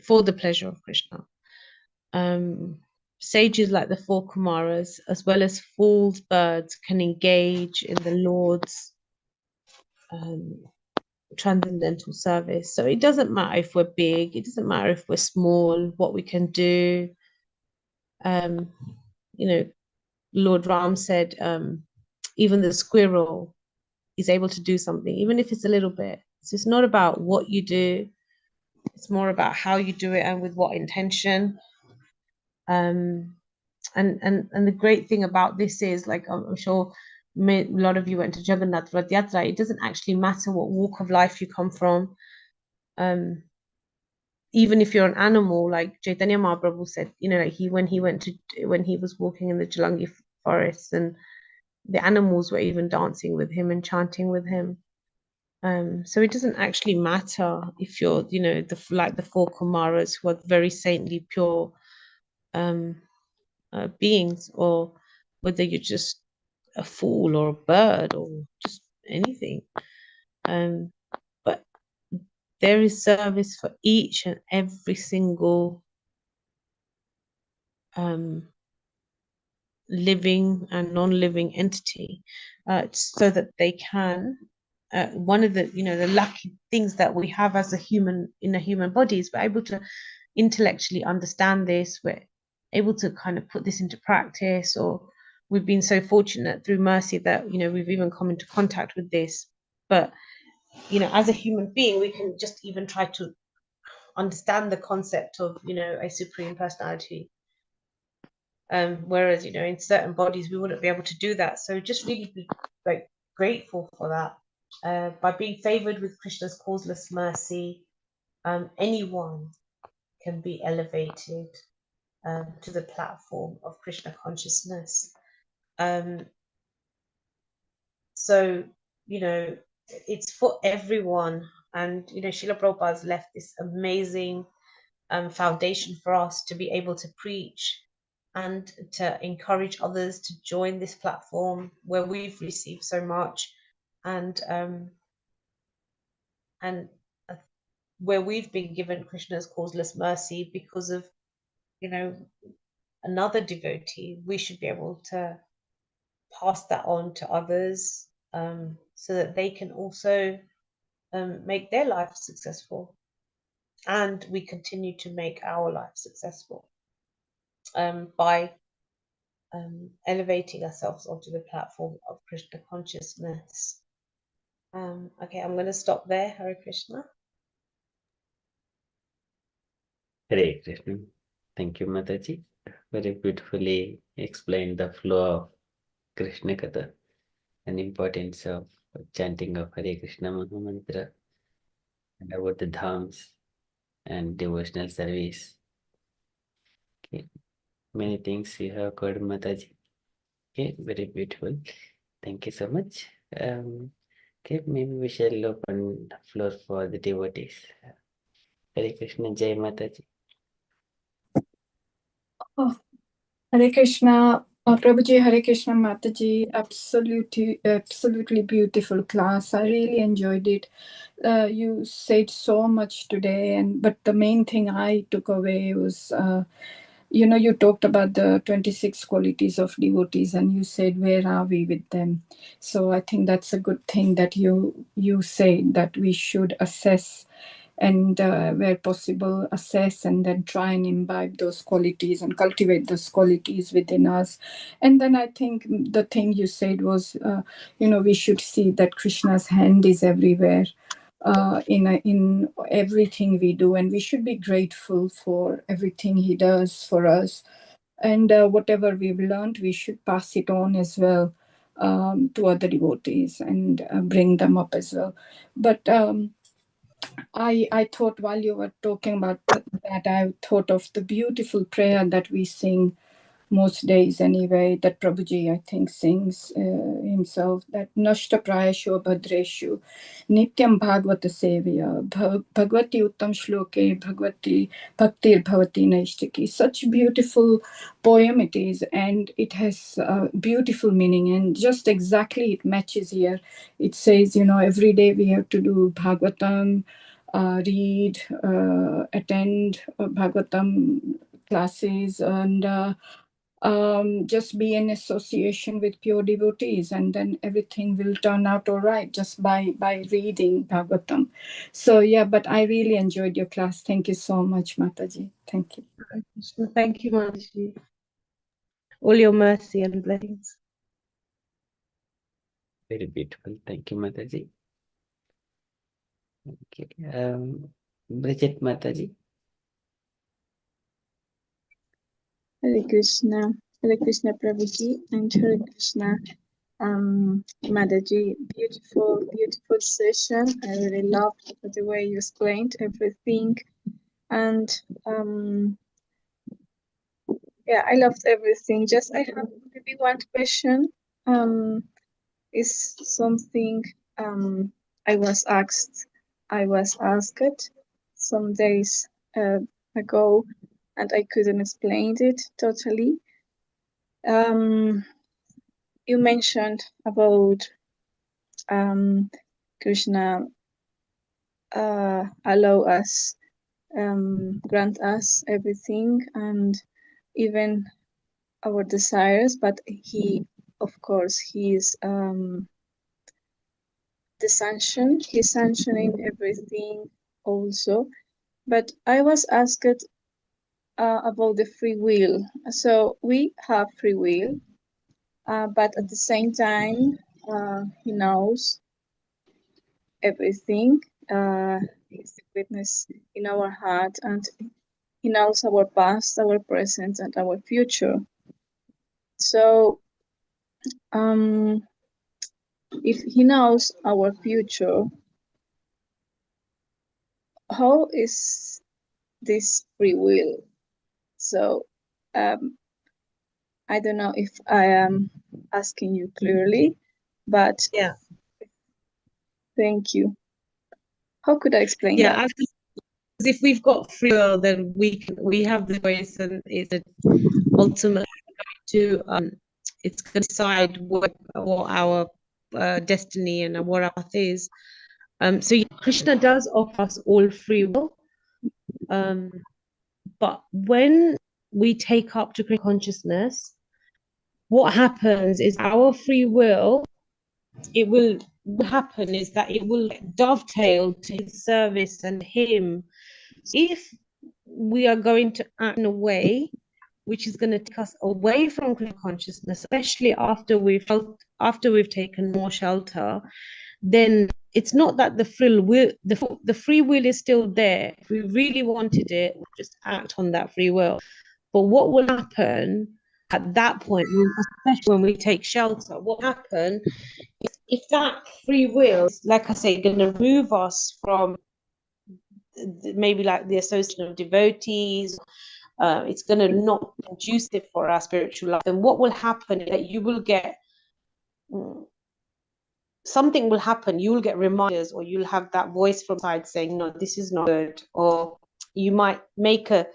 for the pleasure of Krishna. Sages like the four Kumaras, as well as fools, birds, can engage in the Lord's transcendental service. So it doesn't matter if we're big, it doesn't matter if we're small, what we can do. Lord Ram said, even the squirrel is able to do something, even if it's a little bit. So it's not about what you do, it's more about how you do it and with what intention. And the great thing about this is, like, I'm sure a lot of you went to Jagannath Rath Yatra. It doesn't actually matter what walk of life you come from. Even if you're an animal, like Chaitanya Mahaprabhu said, like when he was walking in the Jalangi forest, and the animals were even dancing with him and chanting with him. So it doesn't actually matter if you're, like the four Kumaras, who are very saintly, pure beings, or whether you're just a fool or a bird or just anything. But there is service for each and every single living and non-living entity, so that they can. One of the the lucky things that we have as a human in a human body is we're able to intellectually understand this. We're able to kind of put this into practice, or we've been so fortunate through mercy that we've even come into contact with this. But as a human being, we can just even try to understand the concept of a supreme personality. Whereas, you know, in certain bodies, we wouldn't be able to do that. So just really be like grateful for that. By being favored with Krishna's causeless mercy, anyone can be elevated to the platform of Krishna consciousness. So, you know, it's for everyone. And, you know, Srila Prabhupada's left this amazing foundation for us to be able to preach and to encourage others to join this platform where we've received so much, and where we've been given Krishna's causeless mercy because of, you know, another devotee. We should be able to pass that on to others, so that they can also make their life successful, and we continue to make our life successful by elevating ourselves onto the platform of Krishna consciousness. Okay, I'm going to stop there. Hare Krishna. Hare Krishna. Thank you, Mataji. Very beautifully explained the flow of Krishna Katha and importance of chanting of Hare Krishna Mahamantra and about the dhams and devotional service. Okay. Many things you have covered, Mataji. Okay, very beautiful. Thank you so much. Okay, maybe we shall open the floor for the devotees. Hare Krishna, Jai Mataji. Oh, Hare Krishna, Prabhuji, Hare Krishna, Mataji, absolutely beautiful class. I really enjoyed it. You said so much today, but the main thing I took away was, you know, you talked about the 26 qualities of devotees, and you said, where are we with them? So I think that's a good thing that you say that we should assess and where possible assess and then try and imbibe those qualities and cultivate those qualities within us. And then I think the thing you said was, you know, we should see that Krishna's hand is everywhere, in everything we do, and we should be grateful for everything he does for us. And whatever we've learned, we should pass it on as well, to other devotees and bring them up as well. But I thought while you were talking about that, I thought of the beautiful prayer that we sing most days anyway, that Prabhuji, I think, sings himself, that Nashta Prayashu Bhadreshu Nityam Bhagavata Sevya Bhagavati Uttam Shloke Bhagavati Bhaktir Bhavati Naishtaki. Such beautiful poem it is, and it has beautiful meaning, and just exactly it matches here. It says, you know, every day we have to do Bhagavatam, read, attend Bhagavatam classes, and just be in association with pure devotees, and then everything will turn out all right just by reading Bhagavatam. So yeah, but I really enjoyed your class. Thank you so much, Mataji. Thank you. Thank you, Mataji. All your mercy and blessings. Very beautiful. Thank you, Mataji. Okay. Bridget Mataji. Hare Krishna Prabhuji, and Hare Krishna, Mataji. Beautiful session. I really loved the way you explained everything, and yeah, I loved everything. Just I have maybe one question. Is something I was asked some days ago, and I couldn't explain it totally. You mentioned about Krishna allow us, grant us everything and even our desires, but he, of course, he's he's sanctioning everything also. But I was asked about the free will. So we have free will, but at the same time, he knows everything. He's the witness in our heart, and he knows our past, our present, and our future. So, if he knows our future, how is this free will? So, I don't know if I am asking you clearly, but Yeah. thank you. How could I explain Yeah, that? absolutely. Because if we've got free will, then we have the choice, and it's ultimately to it's going to decide what our destiny and what our path is. So Krishna does offer us all free will, but when we take up to Krishna consciousness, what happens is our free will, what happen is that it will dovetail to his service and him. If we are going to act in a way which is going to take us away from Krishna consciousness, especially after we've taken more shelter, then it's not that the free will is still there. If we really wanted it, we'll just act on that free will. But what will happen at that point, especially when we take shelter, what will happen is if that free will is, like I say, going to move us from maybe like the association of devotees, it's going to not be conducive for our spiritual life, then what will happen is that you will get something will happen. You will get reminders, or you'll have that voice from side saying, no, this is not good. Or you might make a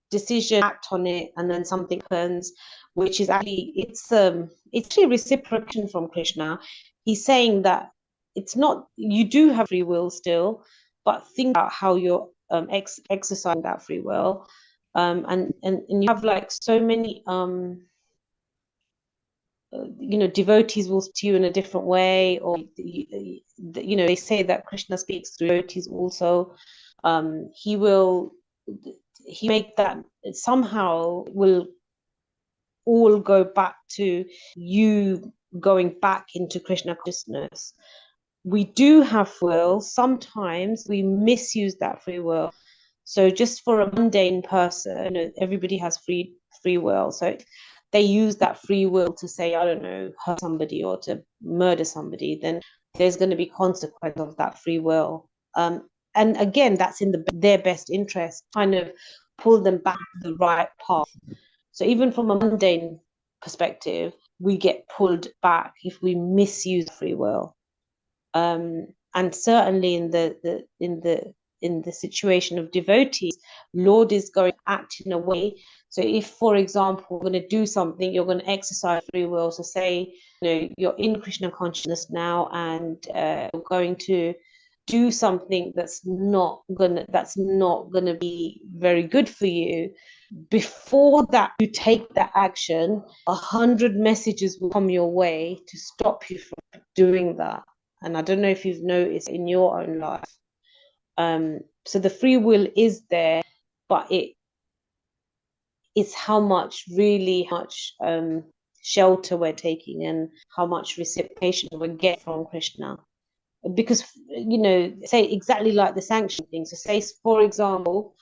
decision, act on it, and then something happens, which is actually, it's actually reciprocation from Krishna. He's saying that it's not, you do have free will still, but think about how you're exercising that free will. And you have like so many devotees will see you in a different way, or they say that Krishna speaks through devotees also. He make that somehow will all go back to you going back into Krishna consciousness. We do have will. Sometimes we misuse that free will. So just for a mundane person, everybody has free will. So they use that free will to say, I don't know, hurt somebody or to murder somebody, then there's going to be consequence of that free will. And again, that's in their best interest, kind of pull them back to the right path. So even from a mundane perspective, we get pulled back if we misuse free will. And certainly in the situation of devotees, Lord is going to act in a way. So if, for example, we're going to do something, you're going to exercise free will. So say, you're in Krishna consciousness now, and you're going to do something that's not gonna be very good for you. Before that you take that action, 100 messages will come your way to stop you from doing that. And I don't know if you've noticed in your own life. So the free will is there, but it's how much shelter we're taking and how much reciprocation we get from Krishna. Because say exactly like the sanction thing. So say, for example,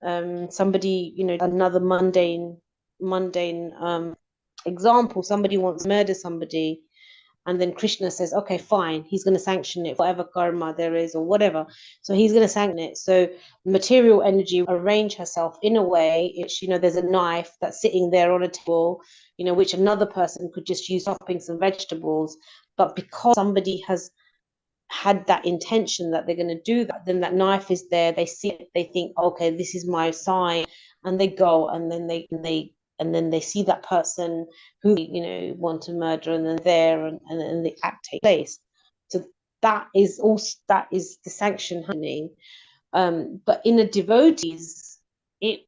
somebody, another mundane example, somebody wants to murder somebody, and then Krishna says, okay, fine, he's going to sanction it, whatever karma there is or whatever. So he's going to sanction it. So material energy arrange herself in a way, there's a knife that's sitting there on a table, which another person could just use chopping some vegetables. But because somebody has had that intention that they're going to do that, then that knife is there, they see it, they think, okay, this is my sign, and they go, and then they see that person who want to murder, and then and the act takes place. So that is the sanction happening. But in a devotee's,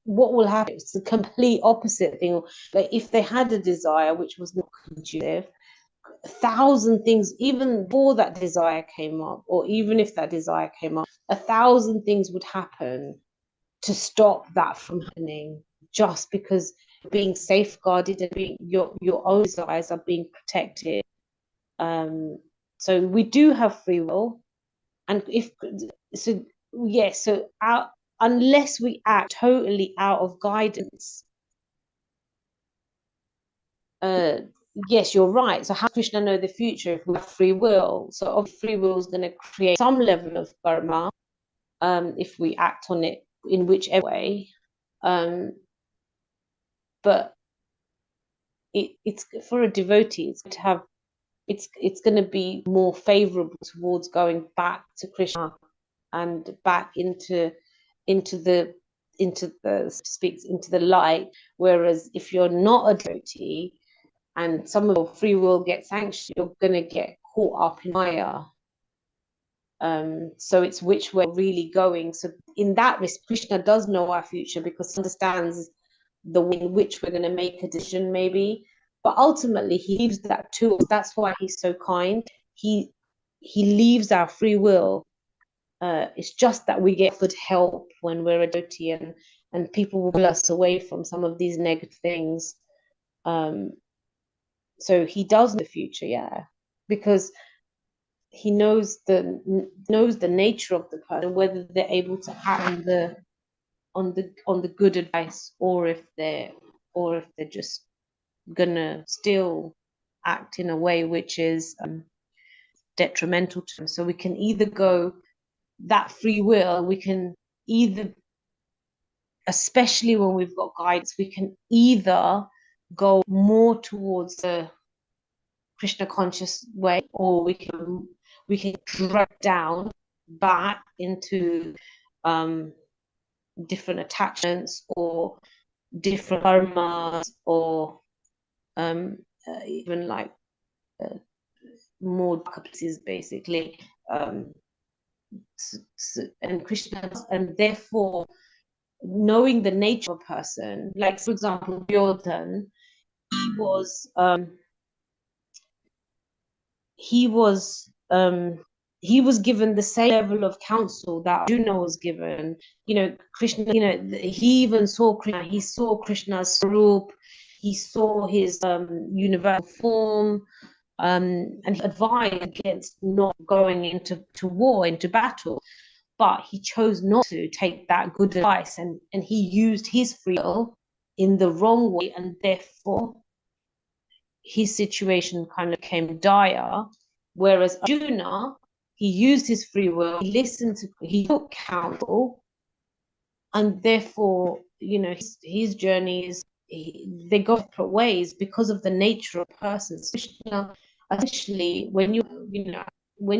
what will happen, it's the complete opposite thing. Like if they had a desire which was not conducive, 1,000 things, even before that desire came up, or even if that desire came up, 1,000 things would happen to stop that from happening, just because being safeguarded and your own desires are being protected. So we do have free will, and unless we act totally out of guidance, yes, you're right. So how does Krishna know the future if we have free will? So obviously free will is going to create some level of karma if we act on it in whichever way. But it's for a devotee, it's to have it's going to be more favorable towards going back to Krishna and back into the light. Whereas if you're not a devotee and some of your free will gets anxious, you're going to get caught up in Maya. So it's which we're really going. So in that respect, Krishna does know our future because he understands the way in which we're going to make a decision, maybe. But ultimately, he leaves that to us. That's why he's so kind. He leaves our free will. It's just that we get good help when we're a devotee, and people will pull us away from some of these negative things. So he does know the future, yeah, because he knows the nature of the person, whether they're able to act on the good advice, or if they're just gonna still act in a way which is detrimental to them. So we can either go that free will, we can either, especially when we've got guidance, we can either go more towards the Krishna conscious way, or we can drag down back into different attachments or different karmas, or even like more places, basically. And Krishna, and therefore knowing the nature of a person, like for example Duryodhan, he was given the same level of counsel that Arjuna was given. Krishna, he even saw Krishna. He saw Krishna's Swarup. He saw his universal form, and he advised against not going into war, into battle. But he chose not to take that good advice, and he used his free will in the wrong way, and therefore his situation kind of became dire. Whereas Arjuna, he used his free will, he took counsel, and therefore, his journeys, they go separate ways because of the nature of persons. Essentially, when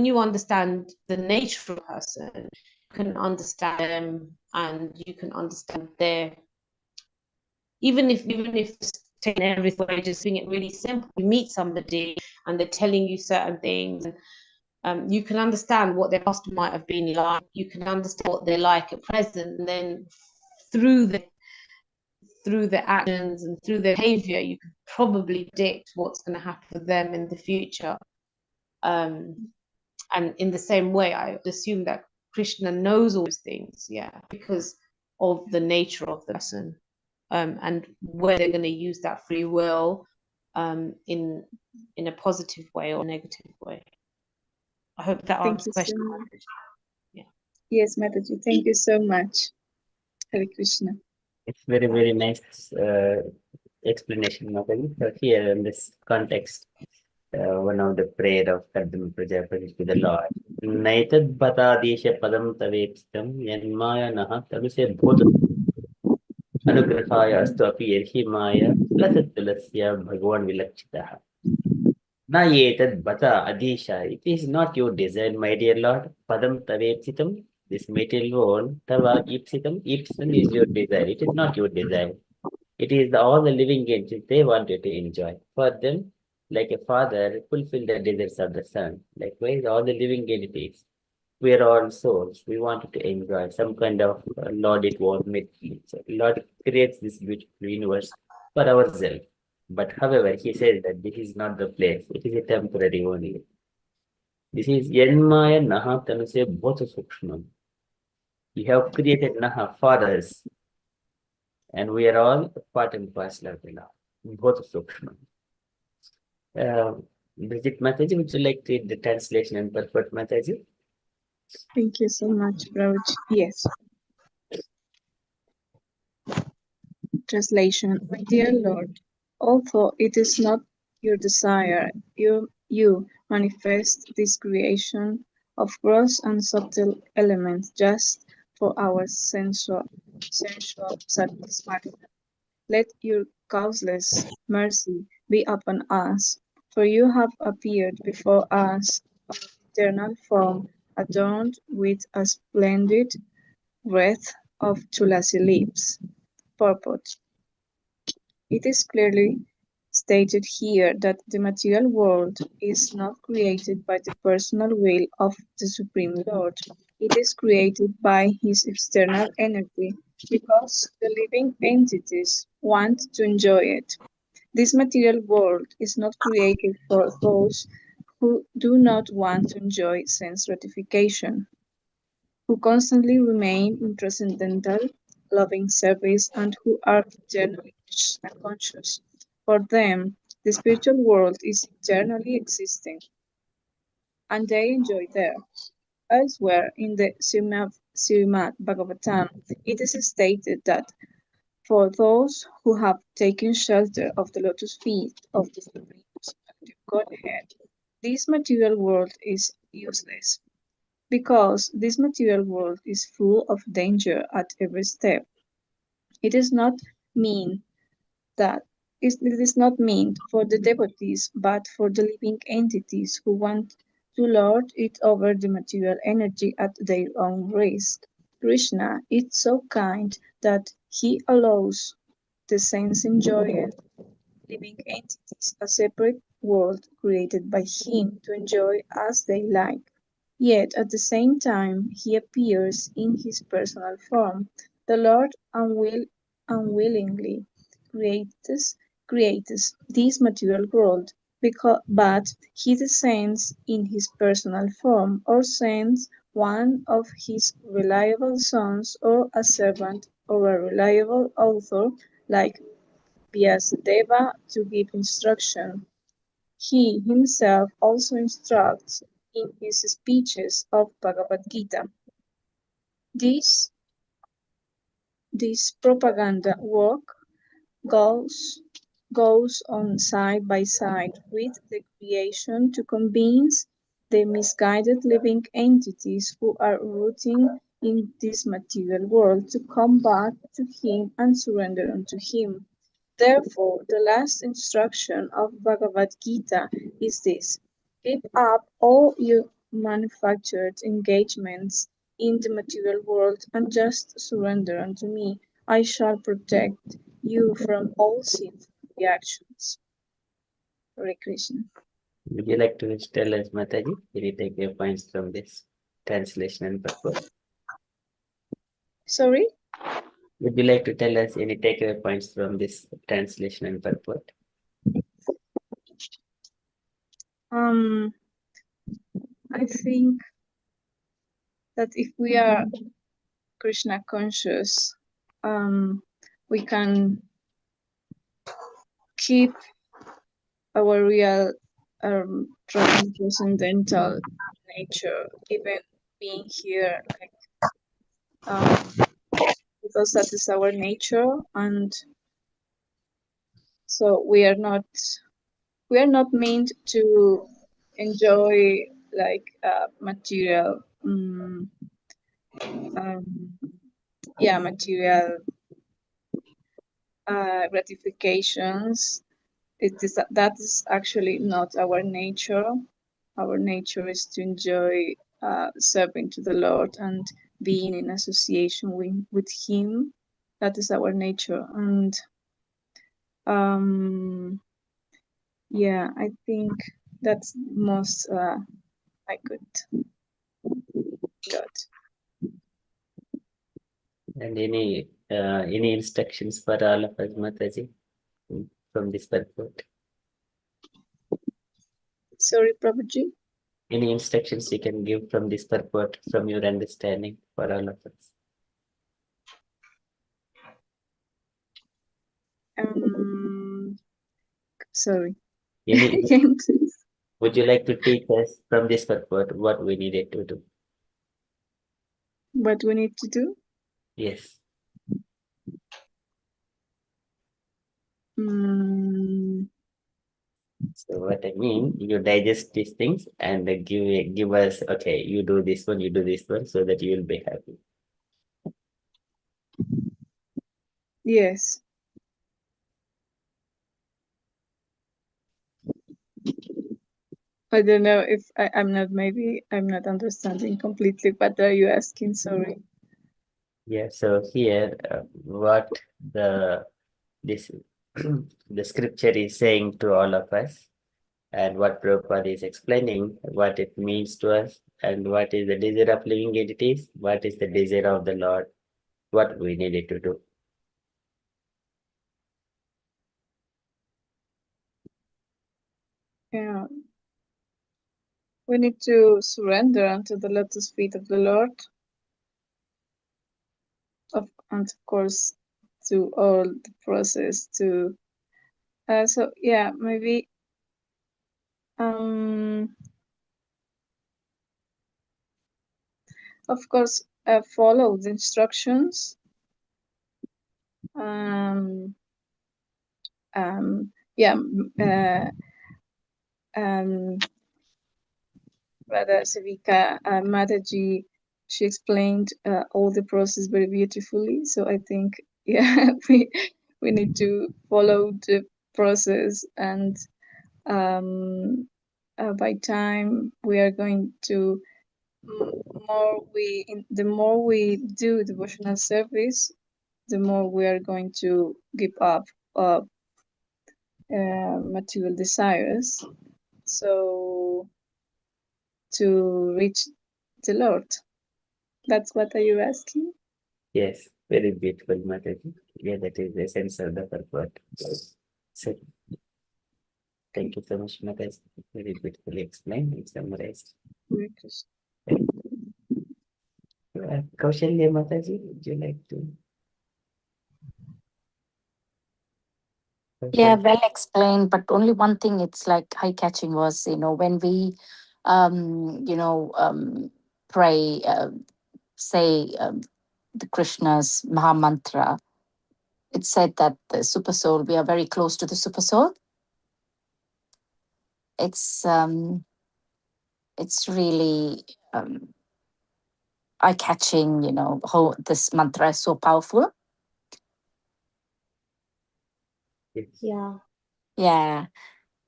you understand the nature of a person, you can understand them, and you can understand their, even if taking everything away, just doing it really simple. You meet somebody and they're telling you certain things, and you can understand what their past might have been like. You can understand what they're like at present, and then through the actions and through their behavior, you can probably predict what's going to happen for them in the future. And in the same way, I would assume that Krishna knows all those things, yeah, because of the nature of the person, and where they're going to use that free will in a positive way or negative way. I hope that answers the question. Yeah. Yes, Mataji, thank you so much. Hare Krishna. It's very, very nice explanation, Mataji. So here in this context, one of the prayer of Kardama Prajapati to the Lord. Naitad Batadesha Padam Tavepstam Yanmaya Naha Tabise Bhota Anugrahaya Astu Api Yerhi Maya Lasat Tulasya Bhagavan Vilakshitaha. Naetad Bata Adisha. It is not your desire, my dear Lord. Padam Tavepsitam. This material world, Tava Ipsitam. Ipsitam is your desire. It is not your desire. It is all the living entities they wanted to enjoy. For them, like a father, fulfill the desires of the son. Likewise, all the living entities, we are all souls. We wanted to enjoy some kind of Lord it was made. So Lord creates this beautiful universe for ourselves. But however, he says that this is not the place. It is a temporary only. This is Yanmaya Naha Tanuse Bhota Sukshman. You have created Naha for us. And we are all part and parcel of the law, both Sukshma. Bridget Mataji, would you like to read the translation and purport, Mataji? Thank you so much, Prabhuji. Yes. Translation. My dear Lord, Although it is not your desire, you manifest this creation of gross and subtle elements just for our sensual satisfaction. Let your causeless mercy be upon us, for you have appeared before us of eternal form, adorned with a splendid wreath of tulasi leaves. Purport. It is clearly stated here that the material world is not created by the personal will of the Supreme Lord. It is created by his external energy because the living entities want to enjoy it. This material world is not created for those who do not want to enjoy sense gratification, who constantly remain in transcendental, loving service, and who are eternally Krishna conscious. For them, the spiritual world is eternally existing, and they enjoy there. Elsewhere in the Srimad Bhagavatam, it is stated that for those who have taken shelter of the lotus feet of the Supreme Godhead, this material world is useless, because this material world is full of danger at every step. It is not mean that it is not meant for the devotees, but for the living entities who want to lord it over the material energy at their own risk. Krishna is so kind that he allows the sense enjoying living entities a separate world created by him to enjoy as they like. Yet at the same time he appears in his personal form. The Lord unwillingly creates this material world, but he descends in his personal form, or sends one of his reliable sons, or a servant, or a reliable author like Vyasadeva to give instruction. He himself also instructs in his speeches of Bhagavad Gita. This propaganda work goes on side by side with the creation to convince the misguided living entities who are rooting in this material world to come back to him and surrender unto him. Therefore, the last instruction of Bhagavad Gita is this: give up all your manufactured engagements in the material world and just surrender unto me. I shall protect you from all sinful reactions. Hare Krishna. Would you like to tell us, Mataji, any takeaway points from this translation and purport? Sorry? Would you like to tell us any takeaway points from this translation and purport? I think that if we are Krishna conscious, we can keep our real transcendental nature, even being here, like because that is our nature, and so we are not meant to enjoy like material material gratifications. That is actually not our nature. Our nature is to enjoy serving to the Lord and being in association with him. That is our nature. And yeah, I think that's most I could got. And any instructions for all of us, Mataji, from this purport? Sorry, Prabhuji. Any instructions you can give from this purport, from your understanding, for all of us? Sorry. Would you like to teach us from this purport what we needed to do? What we need to do? Yes. Mm, So what I mean, you digest these things and give us, okay, you do this one, you do this one, so that you will be happy. yes. I don't know if I'm not understanding completely. What are you asking? Sorry. Yeah, so here, what this the scripture is saying to all of us, and what Prabhupada is explaining, what it means to us, and what is the desire of living entities, what is the desire of the Lord, what we needed to do. Yeah. We need to surrender unto the lotus feet of the Lord, and of course, to all the process. So yeah, maybe of course, follow the instructions. Yeah. RadhaSevika Mataji, she explained all the process very beautifully. So I think, yeah, we need to follow the process, and by time we are going to the more we do devotional service, the more we are going to give up material desires. So to reach the Lord. That's what are you asking? Yes, very beautiful, Mataji. Yeah, that is the essence of the purport. So, thank you so much, Mataji. Very beautifully explained and summarized. Hare Krishna. Kaushalya Mataji, would you like to? Yeah, well explained, but only one thing it's like eye catching was, when we, pray, say the Krishna's Maha Mantra, it said that the super soul, we are very close to the super soul. It's really eye catching, how this mantra is so powerful. Yeah. Yeah.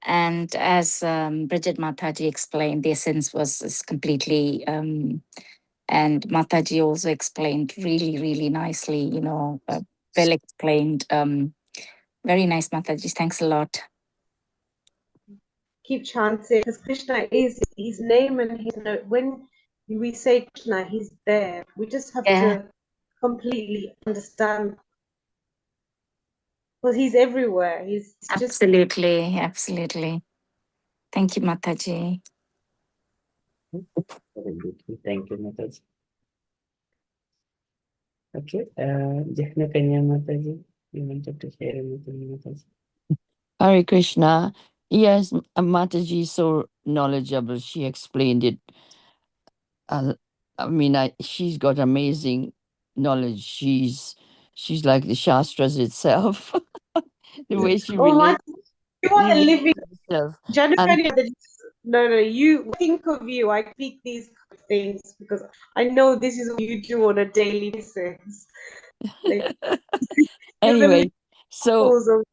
And as Bridget Mataji explained, the essence is completely, and Mataji also explained really, really nicely, well explained. Very nice, Mataji. Thanks a lot. Keep chanting, because Krishna is his name, and when we say Krishna, he's there. We just have to completely understand, because he's everywhere. He's just Absolutely. Thank you, Mataji. Very beautiful. Thank you, Mataji. Okay, Jahnakanya Mataji, you wanted to share anything, Mataji? Hare Krishna. Yes, Mataji is so knowledgeable. She explained it. She's got amazing knowledge. She's like the Shastras itself. The way she relates you are the living herself. January. No, you think of you. I speak these things because I know this is what you do on a daily basis. Like, Anyway, so of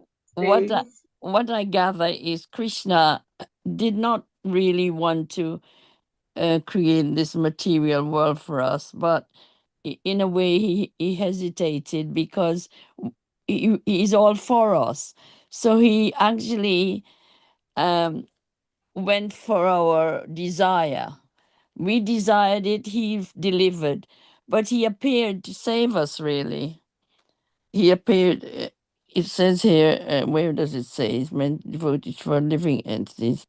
what I gather is Krishna did not really want to create this material world for us, but in a way he hesitated because he's all for us. So he actually went for our desire. We desired it, he delivered, but he appeared to save us, really. He appeared, it says here, where does it say? It's meant devoted for living entities.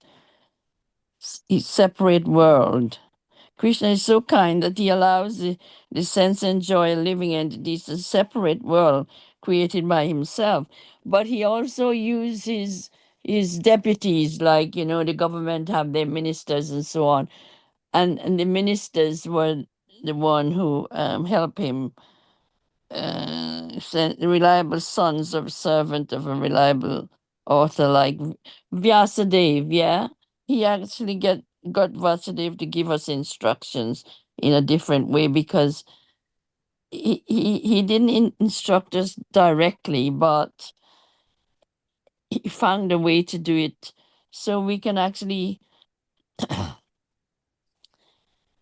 Separate world. Krishna is so kind that he allows the sense and joy of living entities, a separate world created by himself. But he also uses his deputies, like, the government have their ministers and so on. And the ministers were the one who help him reliable sons of servant of a reliable author like Vyasadeva, yeah? He actually got Vasudev to give us instructions in a different way because he didn't instruct us directly, but he found a way to do it so we can actually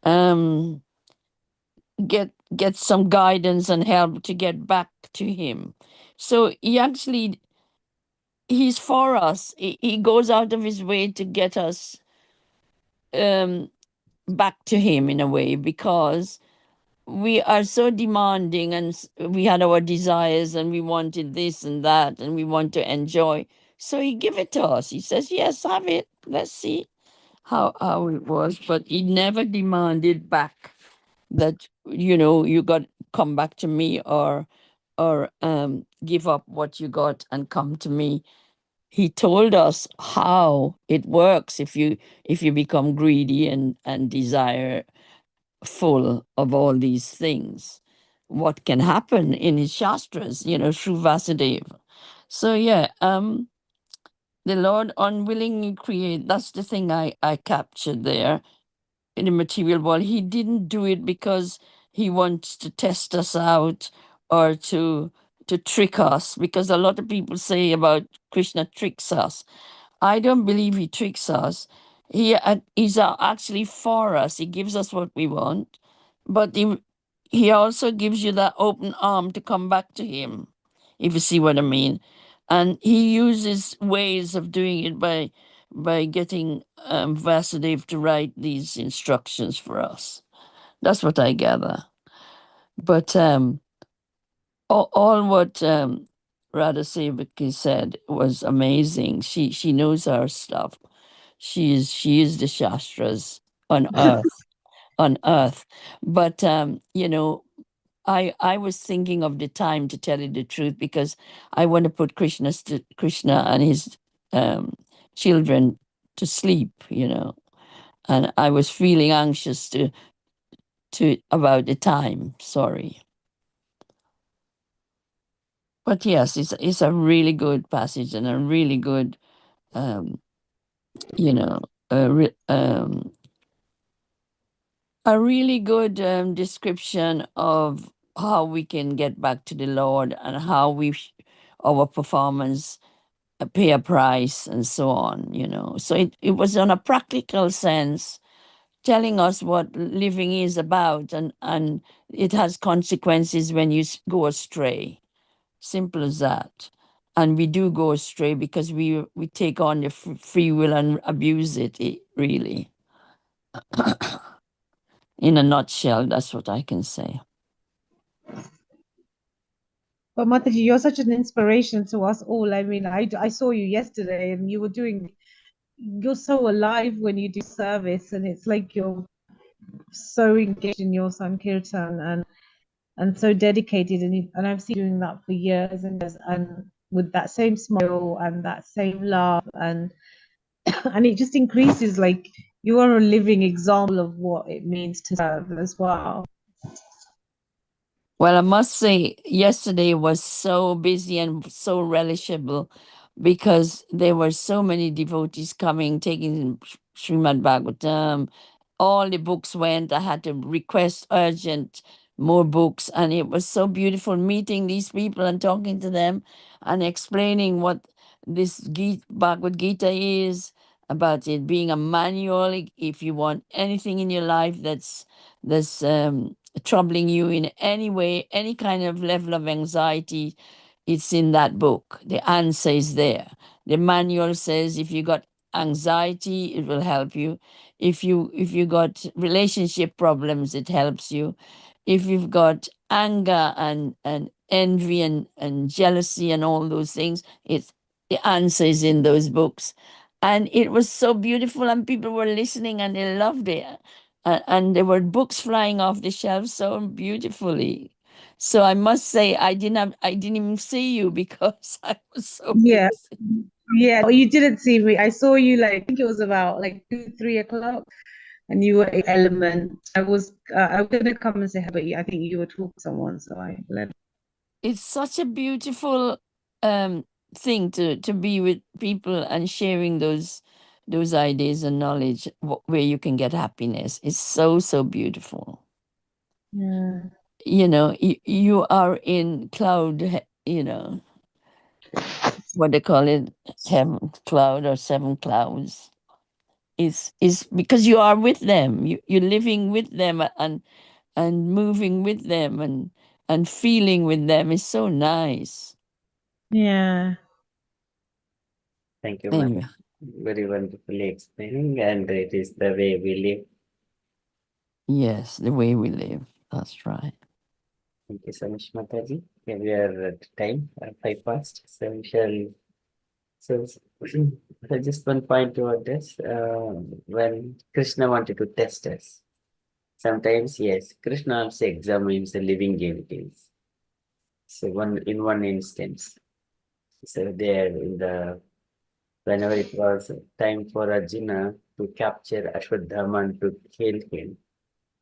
um get some guidance and help to get back to him. So he's for us. He goes out of his way to get us back to him in a way, because we are so demanding and we had our desires and we wanted this and that and we want to enjoy. So he give it to us. He says, yes, have it. Let's see how it was. But he never demanded back that, you got come back to me or give up what you got and come to me. He told us how it works if you become greedy and desire full of all these things, what can happen in his shastras, through Vasudeva. So yeah, the Lord unwillingly create. That's the thing I captured there in the material world. He didn't do it because he wants to test us out or to trick us, because a lot of people say about Krishna tricks us. I don't believe he tricks us. He's actually for us. He gives us what we want, but he also gives you that open arm to come back to him, if you see what I mean. And he uses ways of doing it by getting Vasudev to write these instructions for us. That's what I gather. But all what RadhaSevika said was amazing. She knows her stuff. She is the Shastras on earth. But I was thinking of the time, to tell you the truth, because I want to put Krishna and his children to sleep, and I was feeling anxious to about the time. Sorry. But yes, it's a really good passage and a really good, you know, a really good description of how we can get back to the Lord and how our performance pay a price and so on, So it was on a practical sense, telling us what living is about, and it has consequences when you go astray. Simple as that. And we do go astray because we take on the free will and abuse it really. In a nutshell, that's what I can say. But Mataji, you're such an inspiration to us all. I mean, I saw you yesterday and you're so alive when you do service, and it's like you're so engaged in your Sankirtan and so dedicated, and I've seen you doing that for years and years, and with that same smile and that same love, and it just increases. Like, you are a living example of what it means to serve as well. Well, I must say, yesterday was so busy and so relishable because there were so many devotees coming, taking Srimad Bhagavatam. All the books went. I had to request urgent more books. And it was so beautiful meeting these people and talking to them and explaining what this Bhagavad Gita is, about it being a manual. If you want anything in your life that's troubling you in any way, any kind of level of anxiety, it's in that book. The answer is there. The manual says if you got anxiety, it will help you. If you got relationship problems, it helps you. If you've got anger and envy and jealousy and all those things, it's the answer is in those books. And it was so beautiful, and people were listening and they loved it. And there were books flying off the shelves so beautifully. So I must say, I didn't even see you because I was so busy. Yeah, well, you didn't see me. I saw you, like, I think it was about like 2-3 o'clock, and you were in Element. I was gonna come and say hi, but I think you were talking to someone, so I left. it's such a beautiful thing to be with people and sharing those ideas and knowledge where you can get happiness. It's so beautiful. Yeah. You know, you are in cloud, you know, what they call it, heaven cloud or seven clouds. Is because you are with them. You're living with them and moving with them and feeling with them. Is so nice. Yeah. Thank you, Anyway. ma'am. Very wonderfully explaining, and it is the way we live. Yes, the way we live. That's right. Thank you so much, Mataji. Okay, we are at time, 5 past, so we shall. So, so just one point to address. When Krishna wanted to test us, sometimes yes, Krishna also examines the living entities. So in one instance, so there in the whenever it was time for Arjuna to capture Ashwadhama and to kill him,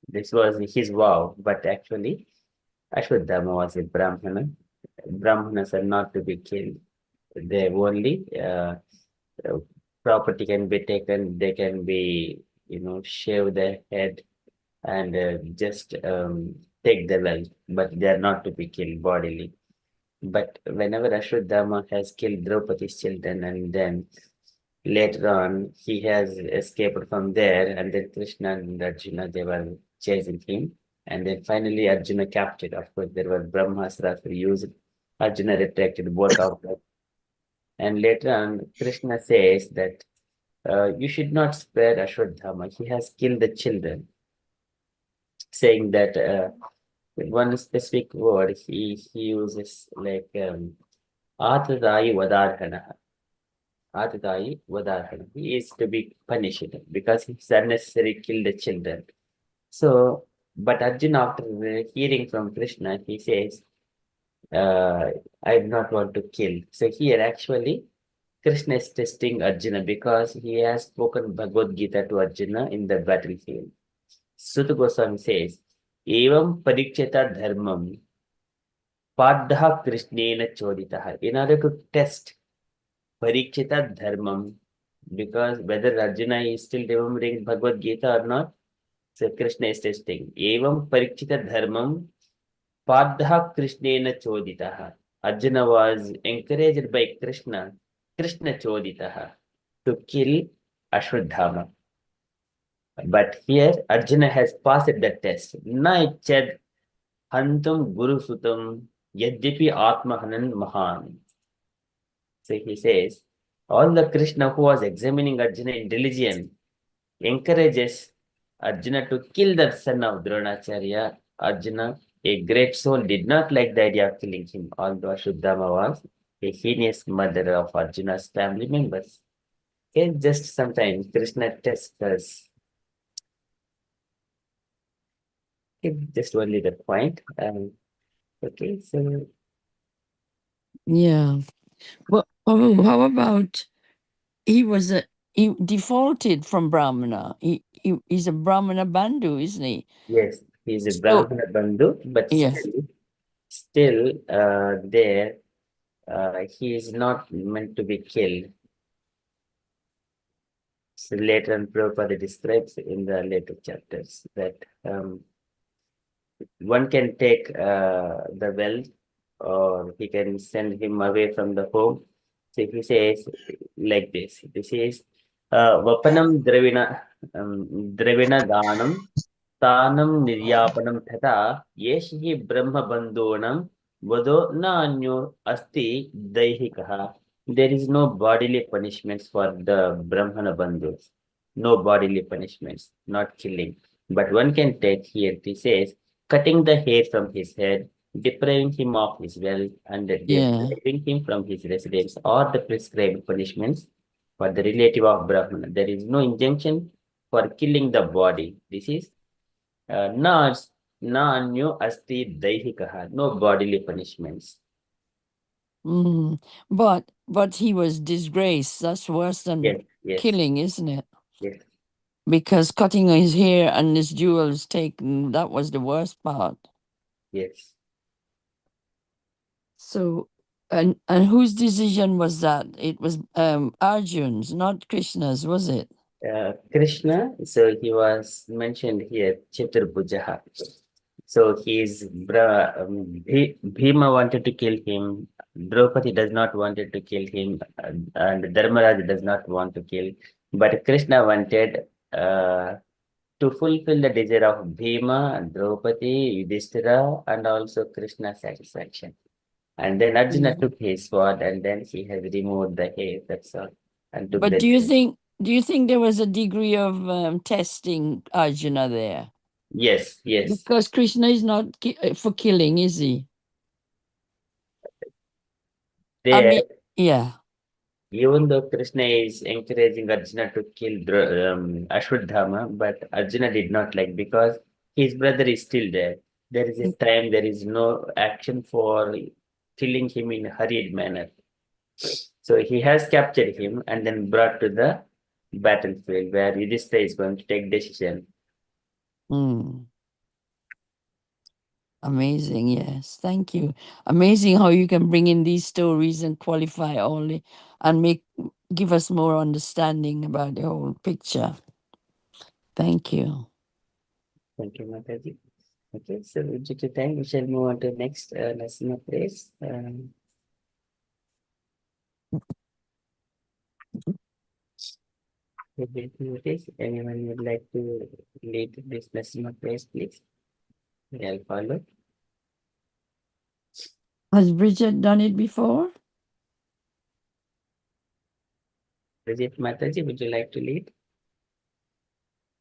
this was his vow, but actually Ashwadhama was a Brahmana. Brahmanas are not to be killed. They only property can be taken, they can be, shave their head and just take the wealth, but they are not to be killed bodily. But whenever Ashwadhama has killed Draupadi's children and then later on he has escaped from there, and then Krishna and Arjuna, they were chasing him. And then finally Arjuna captured. Of course, there was Brahmastra used. Arjuna retracted both of them. And later on, Krishna says that you should not spare Ashwadhama. He has killed the children, saying that one specific word he uses like Atadayi Vadarhana. Atadayi Vadarhana. He is to be punished because he's unnecessarily killed the children. So, but Arjuna, after hearing from Krishna, he says, I do not want to kill. So here actually Krishna is testing Arjuna because he has spoken Bhagavad Gita to Arjuna in the battlefield. Sutta Goswami says, Evam parikshita dharmam padha krishnena choditaha. In order to test parikshita dharmam, because whether Arjuna is still remembering Bhagavad Gita or not, so Krishna is testing. Evam parikshita dharmam padha krishnena choditaha. Arjuna was encouraged by Krishna choditaha, to kill Ashwadhama. But here Arjuna has passed the test. Na ichad hantum guru sutam yadyapi atmahanan mahan. So he says, all the Krishna who was examining Arjuna in religion encourages Arjuna to kill the son of Dronacharya. Arjuna, a great soul, did not like the idea of killing him, although Ashwadhama was a heinous murderer of Arjuna's family members. Okay, just sometimes Krishna tests us. Okay, just only the point. Okay, so Yeah. Well, how about he defaulted from Brahmana. He's a Brahmana Bandhu, isn't he? yes, he's a So Brahmana Bandhu, but yes. still there, he is not meant to be killed. So later on, Prabhupada describes in the later chapters that one can take the wealth, or he can send him away from the home. So he says like this. This is Vapanam Dravina Danam Tanam Niryapanam Thata Yeshihi Brahma Bandhonam Vado Nanyo Asti Daihikaha. There is no bodily punishments for the Brahmana Bandhus. No bodily punishments, not killing. But one can take here, he says, cutting the hair from his head, depriving him of his wealth, and depriving him from his residence, or the prescribed punishments for the relative of Brahmana. There is no injunction for killing the body. This is na anyo asti daihikaha, no bodily punishments. But he was disgraced. That's worse than killing, isn't it? Yes. Because cutting his hair and his jewels taken, that was the worst part. Yes. So, and whose decision was that? It was Arjun's, not Krishna's, was it? Krishna, so he was mentioned here, Chaturbujaha. So Bhima wanted to kill him. Draupadi does not wanted to kill him, and Dharmaraj does not want to kill. But Krishna wanted to fulfill the desire of Bhima, Draupadi, Yudhishthira, and also Krishna's satisfaction. And then Arjuna took his sword, and then he has removed the hair. That's all, and took But the. do you think there was a degree of testing Arjuna there? Yes, yes. Because Krishna is not for killing, is he? There, I mean, yeah. even though Krishna is encouraging Arjuna to kill Ashwadhama, but Arjuna did not like, because his brother is still there. There is a time, there is no action for killing him in a hurried manner. So he has captured him and then brought to the battlefield where Yudhishthira is going to take decision. Amazing, yes. Thank you. Amazing how you can bring in these stories and qualify only and give us more understanding about the whole picture. Thank you. Thank you, Mataji. Okay, so due to time, we shall move on to next lesson of praise. Anyone would like to lead this lesson of praise, please? I'll follow. Has Bridget done it before? Bridget Mataji, would you like to lead?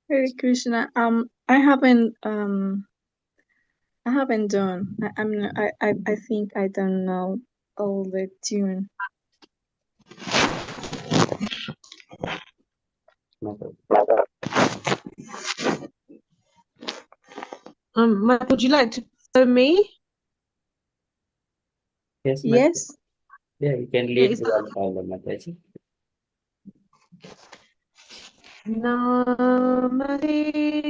Hare Krishna. I haven't done. I think I don't know all the tune. Would you like to follow me? Yes. Yes. Yeah, you can lead the one, Mataji. Namaste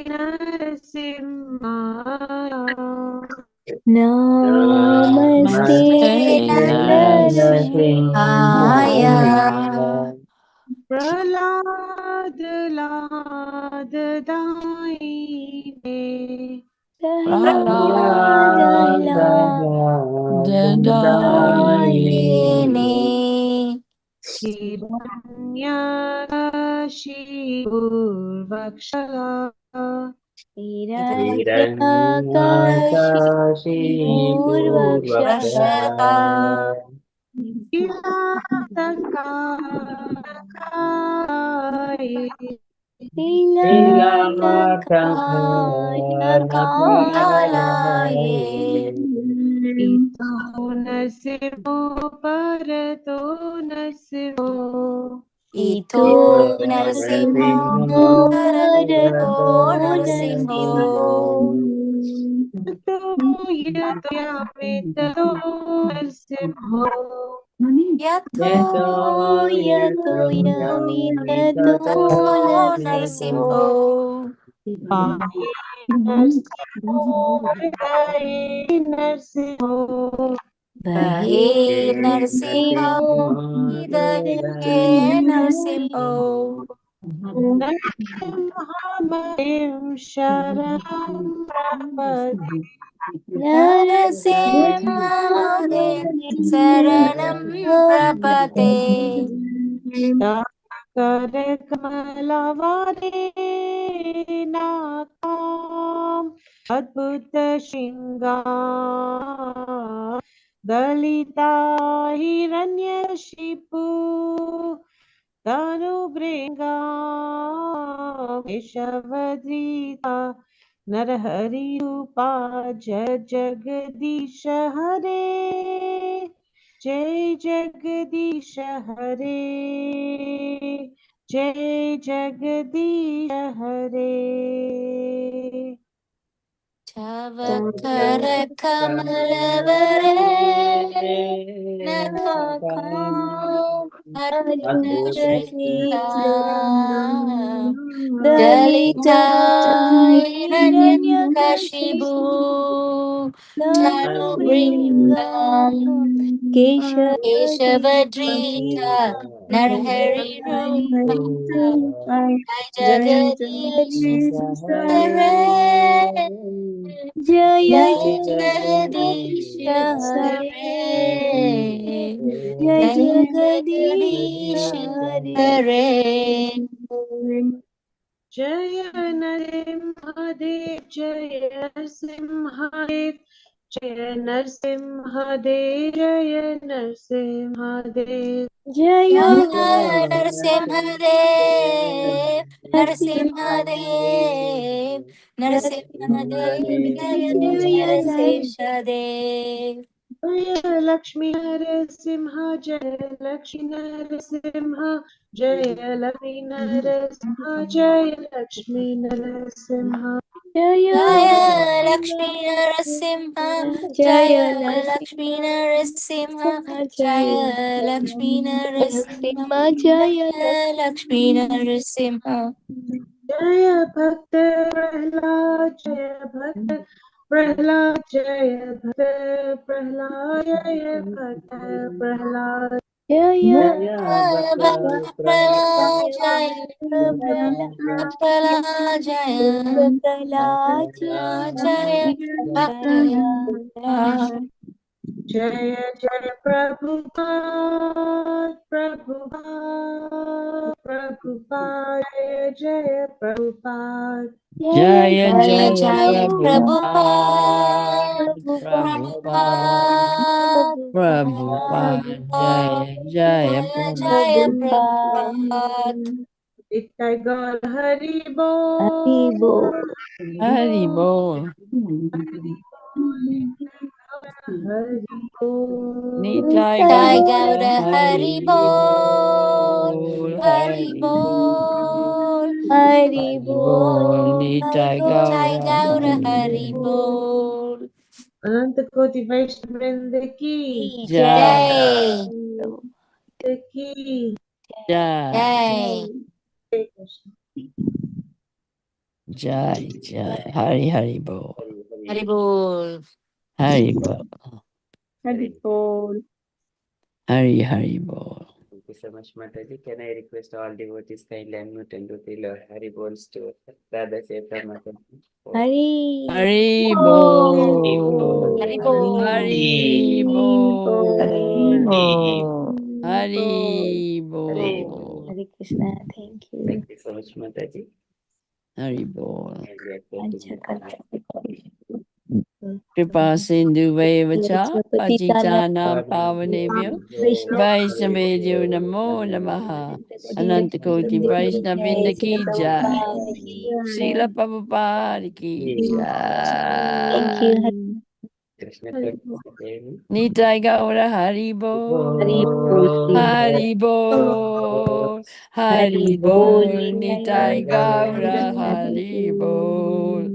Narasimhaya. Namaste Narasimhaya. Prahlad Lad Daine. Prahlad Hiranyakashipurvakshala. Hiranyakashipurvakshala. Ito Narasimho Parato Narasimho. Ito Narasimho Parato Narasimho. Yato Yato Yamitato Narasimho. Yato Yato Yamitato Narasimho. Pahi Narasimho Hridaye Narasimho. Bahe Narasimho Hridaye Narasimho. Narasimhamanim Sharanam Prapati. Narasimhame Saranam Prapate. Kare Kamalavane Nakam Adbhuta Shringar Dalita Hiranyashipu Tanubringa Keshavadrita Narahari Upa Jagadish Hare Jai Jagadish Hare Jai Jagadish Hare. Tavakara Kamalavare Nakakam Adnashita Dalita Hiranyakashibu Tanubringam Keshavadrita Narhari Rupa Jai Jagadish Hare Jaya Jai Jagadish Jagadish Hare Hare Jai Jai Jagadish Jagadish Hare Hare Jaya Narasimhadev, Jaya Simhadev, Jaya Narasimhadev, Jaya Narasimhadev. Jaya Narasimhadev, Narasimhadev, Narasimhadev, Jaya Jaya Narasimhadev. Jaya Lakshmi Narasimha, Jaya Lakshmi Narasimha, Jaya Lakshmi Narasimha, Jaya Lakshmi Narasimha. Jaya Jaya Lakshmi Lakshmi Narasimha, Jaya Jaya Lakshmi Lakshmi Narasimha, Jaya Jaya Lakshmi Narasimha, Jaya Jaya Lakshmi Narasimha. Jaya Bhakta Prahlad, Jaya Bhakta Prahlad, Jaya Bhakta Prahlad, Jaya Bhakta Prahlad. Jaya Bhakta Prahlad Jaya, Prahlad Jaya, Jaya Bhakta Prahlad. Jaya Jaya Prabhupada, Prabhupada, Prabhupada, Jaya Jaya Prabhupada. Jaya Jaya Jaya Jaya Prabhupada, Prabhupada, Prabhupada, Prabhupada, Prabhupada, Jaya Jaya Jaya Jaya Prabhupada. Prabhupada. Nitai Gaur Hari Bol, Haribo. Hari Bol. Hari Bol. Nitai Jai Gaura Gauda Hari Hari Bol, Bol, Hari Hari Bol, Hari Bol, Nitai Jai Gaura Gauda Hari Hari Bol. Bol. अनंत कोटि वैष्णव वृंद की Jai, Jai, की Jai, Jai, Hare Krishna. Jai, Jai, Hari Hari Bol, Hari Bol. Hari Bol, Haribol. Hari Hari Bol. Thank you so much, Mataji. Can I request all devotees kindly unmute and do the Lord Hari Bols to RadhaSevika Mataji? Hari. Hari Hari Bol, Hari Bol. Bol. Hari Bol, Haribo. Hari Hari Bol, Hare Krishna. Thank you. Thank you so much, Mataji. Hari Bol. And we are going to Acha move Karta. Kripa Sindhu Vacha Patitanam on. Pavanebhyo Vaishnavebhyo Namo Namaha Anantakoti Vaishnavinda Ki Jai Srila Prabhupada Ki Thank you. Jai Krishna Krishna Devi. Nitai Gaura Haribol Haribol Haribol Nitai Gaura Haribol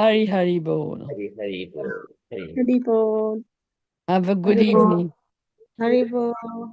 Hari Haribol. Hari Hari Bol. Hari Haribol. Have a good Hari Bol. evening. Hari Bol.